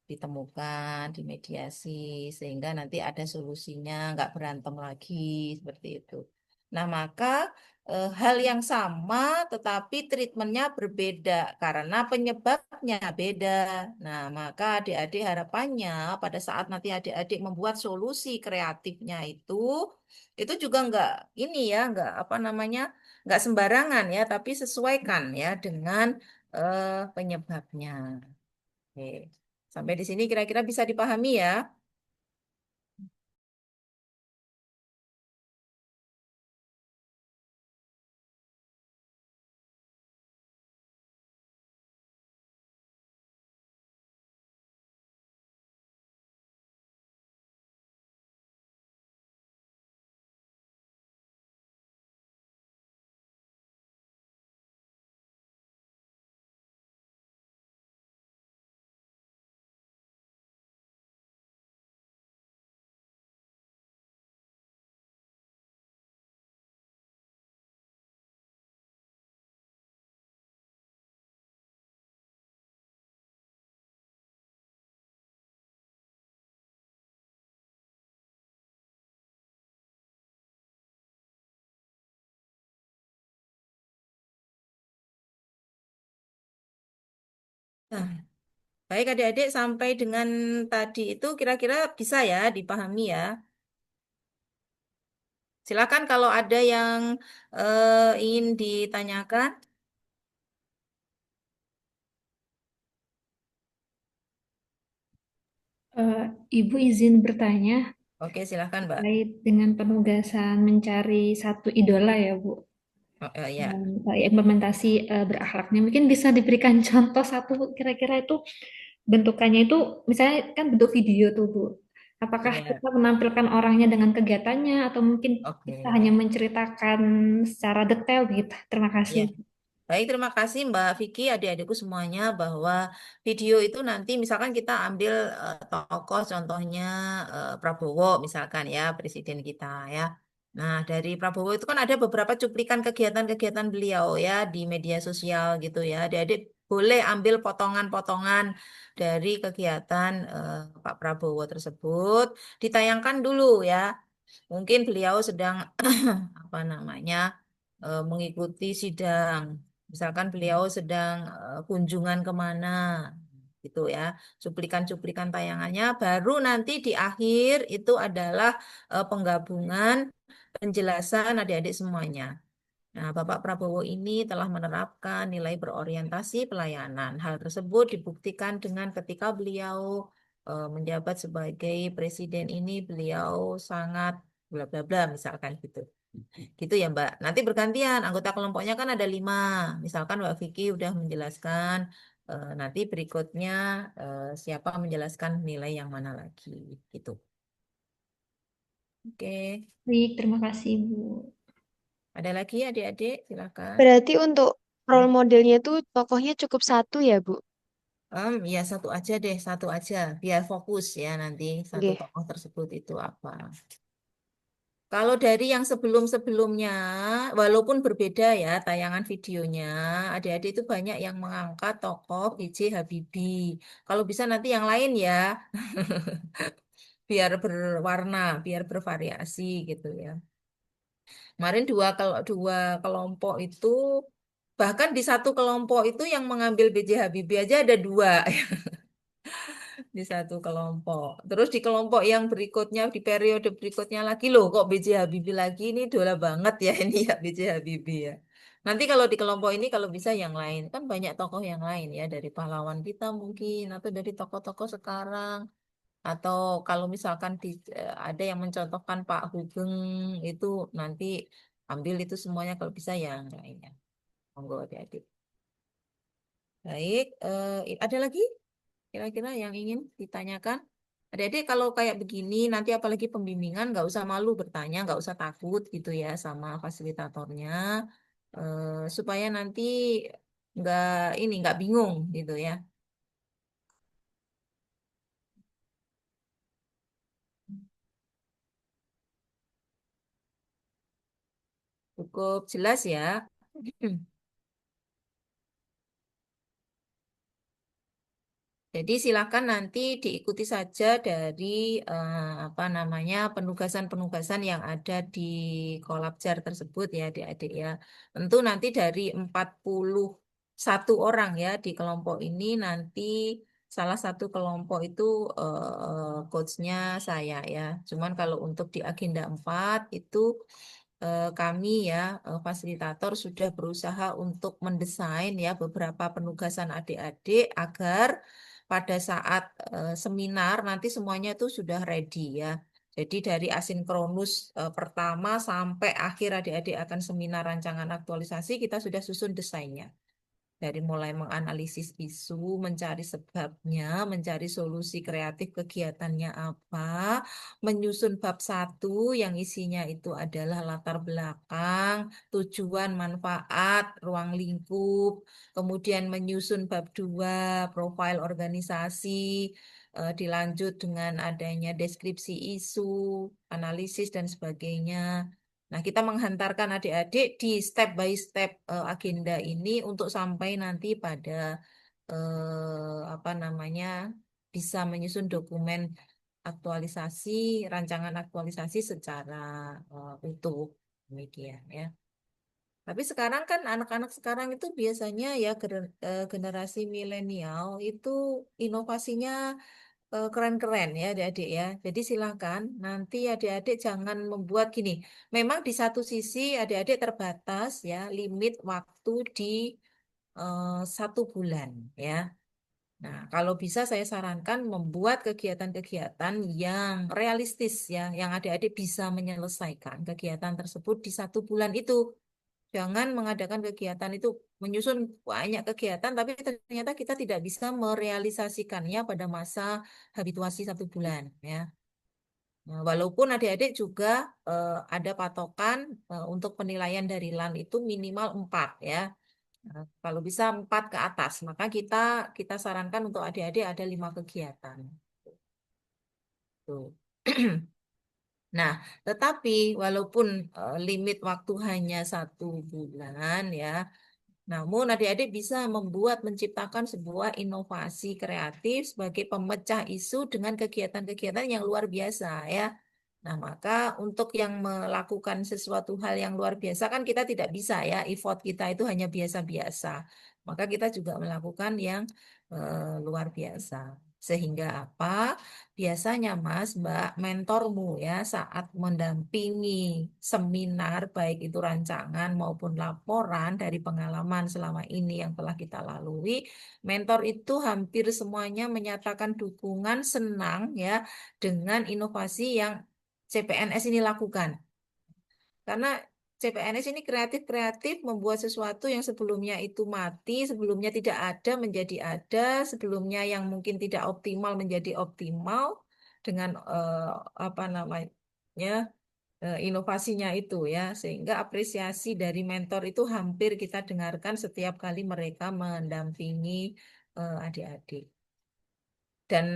ditemukan, dimediasi sehingga nanti ada solusinya, nggak berantem lagi seperti itu. Nah, maka hal yang sama tetapi treatmentnya berbeda karena penyebabnya beda. Nah, maka adik-adik harapannya pada saat nanti adik-adik membuat solusi kreatifnya itu juga nggak ini ya, nggak apa namanya, nggak sembarangan ya, tapi sesuaikan ya dengan penyebabnya. Oke. Sampai di sini kira-kira bisa dipahami ya. Nah, baik adik-adik sampai dengan tadi itu kira-kira bisa ya dipahami ya. Silakan kalau ada yang ingin ditanyakan. Eh, Ibu izin bertanya Oke, silakan Mbak. terkait dengan penugasan mencari satu idola ya, Bu. Oh, ya. Dan implementasi berakhlaknya. Mungkin bisa diberikan contoh satu kira-kira itu bentukannya itu misalnya kan bentuk video tuh, Bu. Apakah Iya. kita menampilkan orangnya dengan kegiatannya atau mungkin kita Oke. hanya menceritakan secara detail gitu. Terima Ya. kasih. Baik, terima kasih Mbak Vicky, adik-adikku semuanya bahwa video itu nanti misalkan kita ambil tokoh contohnya Prabowo misalkan ya, presiden kita ya. Nah, dari Prabowo itu kan ada beberapa cuplikan kegiatan-kegiatan beliau ya di media sosial gitu ya. Adik-adik boleh ambil potongan-potongan dari kegiatan Pak Prabowo tersebut, ditayangkan dulu ya. Mungkin beliau sedang apa namanya mengikuti sidang. Misalkan beliau sedang kunjungan kemana, gitu ya. Cuplikan-cuplikan tayangannya, baru nanti di akhir itu adalah penggabungan penjelasan adik-adik semuanya. Nah, Bapak Prabowo ini telah menerapkan nilai berorientasi pelayanan. Hal tersebut dibuktikan dengan ketika beliau menjabat sebagai presiden ini, beliau sangat bla bla bla, misalkan gitu. Gitu ya Mbak. Nanti bergantian, anggota kelompoknya kan ada 5. Misalkan Mbak Vicky udah menjelaskan, nanti berikutnya siapa menjelaskan nilai yang mana lagi. Gitu. Oke. Baik, terima kasih, Bu. Ada lagi adik-adik? Silakan. Berarti untuk role modelnya itu tokohnya cukup satu ya, Bu? Ya satu aja deh, satu aja. Biar fokus ya nanti satu Oke. tokoh tersebut itu apa. Kalau dari yang sebelum-sebelumnya, walaupun berbeda ya tayangan videonya, adik-adik itu banyak yang mengangkat tokoh B.J. Habibie. Kalau bisa nanti yang lain ya, biar berwarna, biar bervariasi gitu ya. Kemarin dua kelompok itu, bahkan di satu kelompok itu yang mengambil B.J. Habibie aja ada 2. Di satu kelompok. Terus di kelompok yang berikutnya, di periode berikutnya lagi loh, kok B.J. Habibie lagi ini dola banget ya ini ya B.J. Habibie ya. Nanti kalau di kelompok ini kalau bisa yang lain, kan banyak tokoh yang lain ya dari pahlawan kita mungkin atau dari tokoh-tokoh sekarang atau kalau misalkan ada yang mencontohkan Pak Hugeng itu nanti ambil itu semuanya kalau bisa yang lainnya. Monggo adik-adik. Baik, ada lagi? Kira-kira yang ingin ditanyakan? Adik-adik kalau kayak begini nanti apalagi pembimbingan nggak usah malu bertanya, nggak usah takut gitu ya sama fasilitatornya supaya nanti nggak nggak bingung gitu ya. Cukup jelas ya. Jadi silakan nanti diikuti saja dari penugasan-penugasan yang ada di Kolabjar tersebut ya adik-adik ya. Tentu nanti dari 41 orang ya di kelompok ini nanti salah satu kelompok itu coachnya saya ya. Cuman kalau untuk di agenda 4 itu kami ya fasilitator sudah berusaha untuk mendesain ya beberapa penugasan adik-adik agar pada saat seminar nanti semuanya itu sudah ready ya. Jadi dari asinkronus pertama sampai akhir adik-adik akan seminar rancangan aktualisasi kita sudah susun desainnya. Dari mulai menganalisis isu, mencari sebabnya, mencari solusi kreatif kegiatannya apa, menyusun bab 1 yang isinya itu adalah latar belakang, tujuan, manfaat, ruang lingkup, kemudian menyusun bab 2 profil organisasi, dilanjut dengan adanya deskripsi isu, analisis, dan sebagainya. Nah, kita menghantarkan adik-adik di step by step agenda ini untuk sampai nanti pada bisa menyusun dokumen aktualisasi, rancangan aktualisasi secara utuh, demikian ya. Tapi sekarang kan anak-anak sekarang itu biasanya ya generasi milenial itu inovasinya keren-keren ya adik-adik ya. Jadi silakan nanti adik-adik jangan membuat gini. Memang di satu sisi adik-adik terbatas ya limit waktu di 1 bulan ya. Nah, kalau bisa saya sarankan membuat kegiatan-kegiatan yang realistis ya, yang adik-adik bisa menyelesaikan kegiatan tersebut di 1 bulan itu. Jangan mengadakan kegiatan itu menyusun banyak kegiatan, tapi ternyata kita tidak bisa merealisasikannya pada masa habituasi 1 bulan ya. Nah, walaupun adik-adik juga ada patokan untuk penilaian dari LAN itu minimal 4 ya. Nah, kalau bisa 4 ke atas, maka kita sarankan untuk adik-adik ada 5 kegiatan. Tuh. Nah, tetapi walaupun limit waktu hanya 1 bulan ya, namun adik-adik bisa menciptakan sebuah inovasi kreatif sebagai pemecah isu dengan kegiatan-kegiatan yang luar biasa ya. Nah, maka untuk yang melakukan sesuatu hal yang luar biasa kan kita tidak bisa ya, effort kita itu hanya biasa-biasa. Maka kita juga melakukan yang luar biasa. Sehingga apa? Biasanya Mas, Mbak, mentormu ya saat mendampingi seminar baik itu rancangan maupun laporan dari pengalaman selama ini yang telah kita lalui, mentor itu hampir semuanya menyatakan dukungan senang ya dengan inovasi yang CPNS ini lakukan. Karena CPNS ini kreatif-kreatif membuat sesuatu yang sebelumnya itu mati, sebelumnya tidak ada menjadi ada, sebelumnya yang mungkin tidak optimal menjadi optimal dengan inovasinya itu ya. Sehingga apresiasi dari mentor itu hampir kita dengarkan setiap kali mereka mendampingi adik-adik. Dan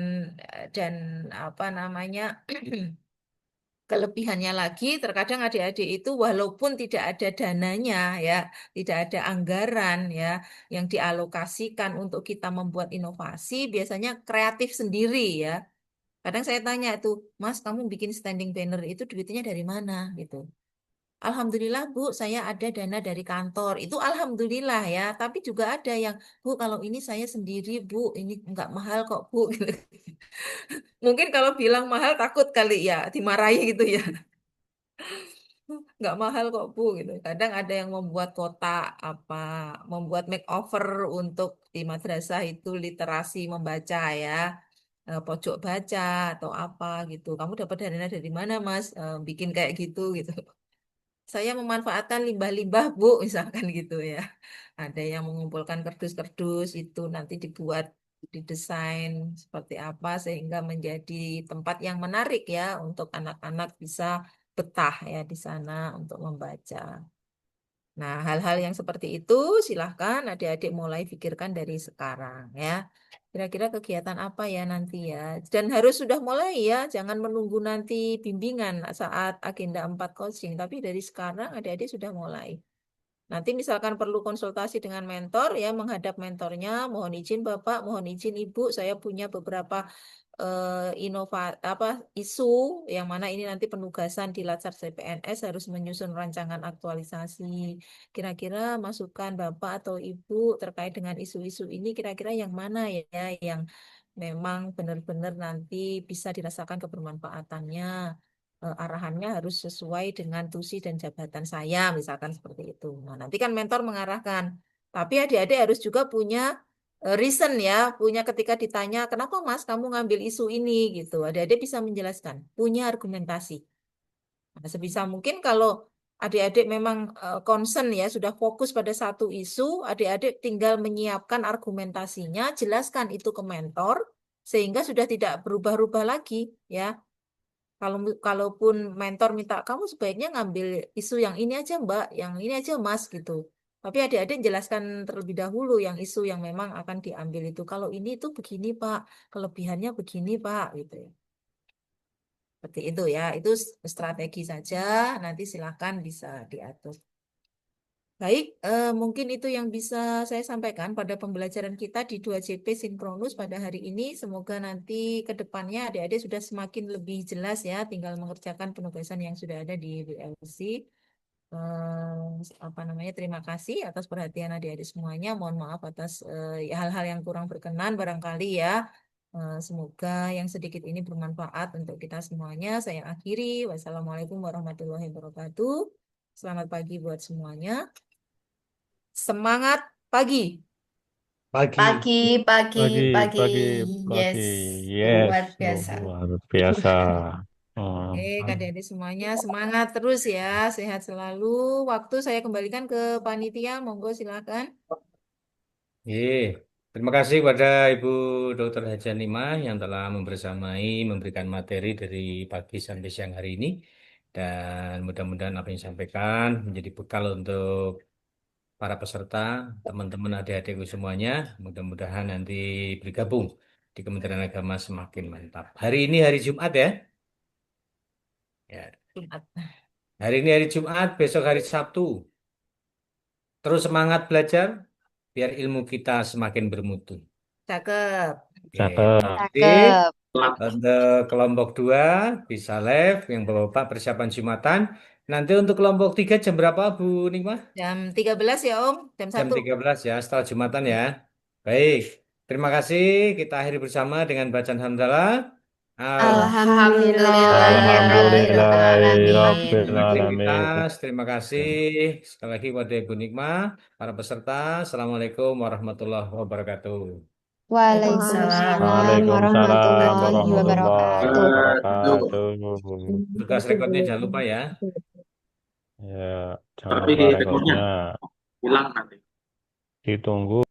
kelebihannya lagi, terkadang adik-adik itu walaupun tidak ada dananya ya, tidak ada anggaran ya yang dialokasikan untuk kita membuat inovasi, biasanya kreatif sendiri ya. Kadang saya tanya itu, Mas, kamu bikin standing banner itu duitnya dari mana gitu? Alhamdulillah Bu, saya ada dana dari kantor. Itu alhamdulillah ya. Tapi juga ada yang, Bu, kalau ini saya sendiri Bu, ini nggak mahal kok Bu. Mungkin kalau bilang mahal takut kali ya, dimarahi gitu ya. Nggak mahal kok Bu gitu. Kadang ada yang membuat kotak membuat makeover untuk di madrasah itu literasi membaca ya, pojok baca atau apa gitu. Kamu dapat dana dari mana Mas? Bikin kayak gitu gitu. Saya memanfaatkan limbah-limbah Bu, misalkan gitu ya. Ada yang mengumpulkan kardus-kardus itu nanti didesain seperti apa sehingga menjadi tempat yang menarik ya untuk anak-anak bisa betah ya di sana untuk membaca. Nah, hal-hal yang seperti itu silahkan adik-adik mulai pikirkan dari sekarang ya. Kira-kira kegiatan apa ya nanti ya. Dan harus sudah mulai ya, jangan menunggu nanti bimbingan saat agenda 4 coaching. Tapi dari sekarang adik-adik sudah mulai. Nanti misalkan perlu konsultasi dengan mentor ya, menghadap mentornya, mohon izin Bapak, mohon izin Ibu, saya punya beberapa isu yang mana ini nanti penugasan di Latsar CPNS harus menyusun rancangan aktualisasi. Kira-kira masukan Bapak atau Ibu terkait dengan isu-isu ini kira-kira yang mana ya yang memang benar-benar nanti bisa dirasakan kebermanfaatannya. Arahannya harus sesuai dengan tusi dan jabatan saya, misalkan seperti itu. Nah, nanti kan mentor mengarahkan. Tapi adik-adik harus juga punya reason ya, punya ketika ditanya, kenapa Mas kamu ngambil isu ini gitu. Adik-adik bisa menjelaskan, punya argumentasi. Nah, sebisa mungkin kalau adik-adik memang concern ya, sudah fokus pada satu isu, adik-adik tinggal menyiapkan argumentasinya, jelaskan itu ke mentor, sehingga sudah tidak berubah-ubah lagi ya. Kalaupun mentor minta kamu sebaiknya ngambil isu yang ini aja Mbak, yang ini aja Mas gitu. Tapi adik-adik jelaskan terlebih dahulu yang isu yang memang akan diambil itu. Kalau ini itu begini Pak, kelebihannya begini Pak gitu ya. Seperti itu ya, itu strategi saja. Nanti silakan bisa diatur. Baik, mungkin itu yang bisa saya sampaikan pada pembelajaran kita di 2JP sinkronus pada hari ini. Semoga nanti ke depannya adik-adik sudah semakin lebih jelas ya, tinggal mengerjakan penugasan yang sudah ada di WLC. Terima kasih atas perhatian adik-adik semuanya. Mohon maaf atas hal-hal yang kurang berkenan barangkali ya. Semoga yang sedikit ini bermanfaat untuk kita semuanya. Saya akhiri. Wassalamualaikum warahmatullahi wabarakatuh. Selamat pagi buat semuanya. Semangat pagi. Pagi. Pagi, pagi, Pagi, pagi. pagi, Yes, pagi. Yes, luar biasa. luar biasa. Oke, adik-adik semuanya semangat terus ya, sehat selalu. Waktu saya kembalikan ke panitia, monggo silakan. Terima kasih kepada Ibu Dr. Hajanimah yang telah membersamai memberikan materi dari pagi sampai siang hari ini. Dan mudah-mudahan apa yang disampaikan menjadi bekal untuk para peserta, teman-teman adik-adikku semuanya. Mudah-mudahan nanti bergabung di Kementerian Agama semakin mantap. Hari ini hari Jumat ya. Ya. Jumat. Hari ini hari Jumat, besok hari Sabtu. Terus semangat belajar biar ilmu kita semakin bermutu. Cakep. Oke, Cakep. nanti Cakep. untuk kelompok 2 bisa live yang Bapak persiapan Jumatan. Nanti untuk kelompok 3 jam berapa Bu Nikmah? Jam 13 ya Om, jam Jam 1. 13 ya, setelah Jumatan ya. Baik, terima kasih. Kita akhiri bersama dengan bacaan hamdalah. Alhamdulillahirrahmanirrahim. Terima kasih sekali lagi kepada Ibu Nikmah, para peserta. Assalamualaikum warahmatullahi wabarakatuh. Waalaikumsalam Waalaikumsalam warahmatullahi warahmatullahi wabarakatuh. wabarakatuh. Tugas rekodnya jangan lupa ya. Ya, jangan Tapi lupa rekornya rekodnya. hilang nanti. Ditunggu.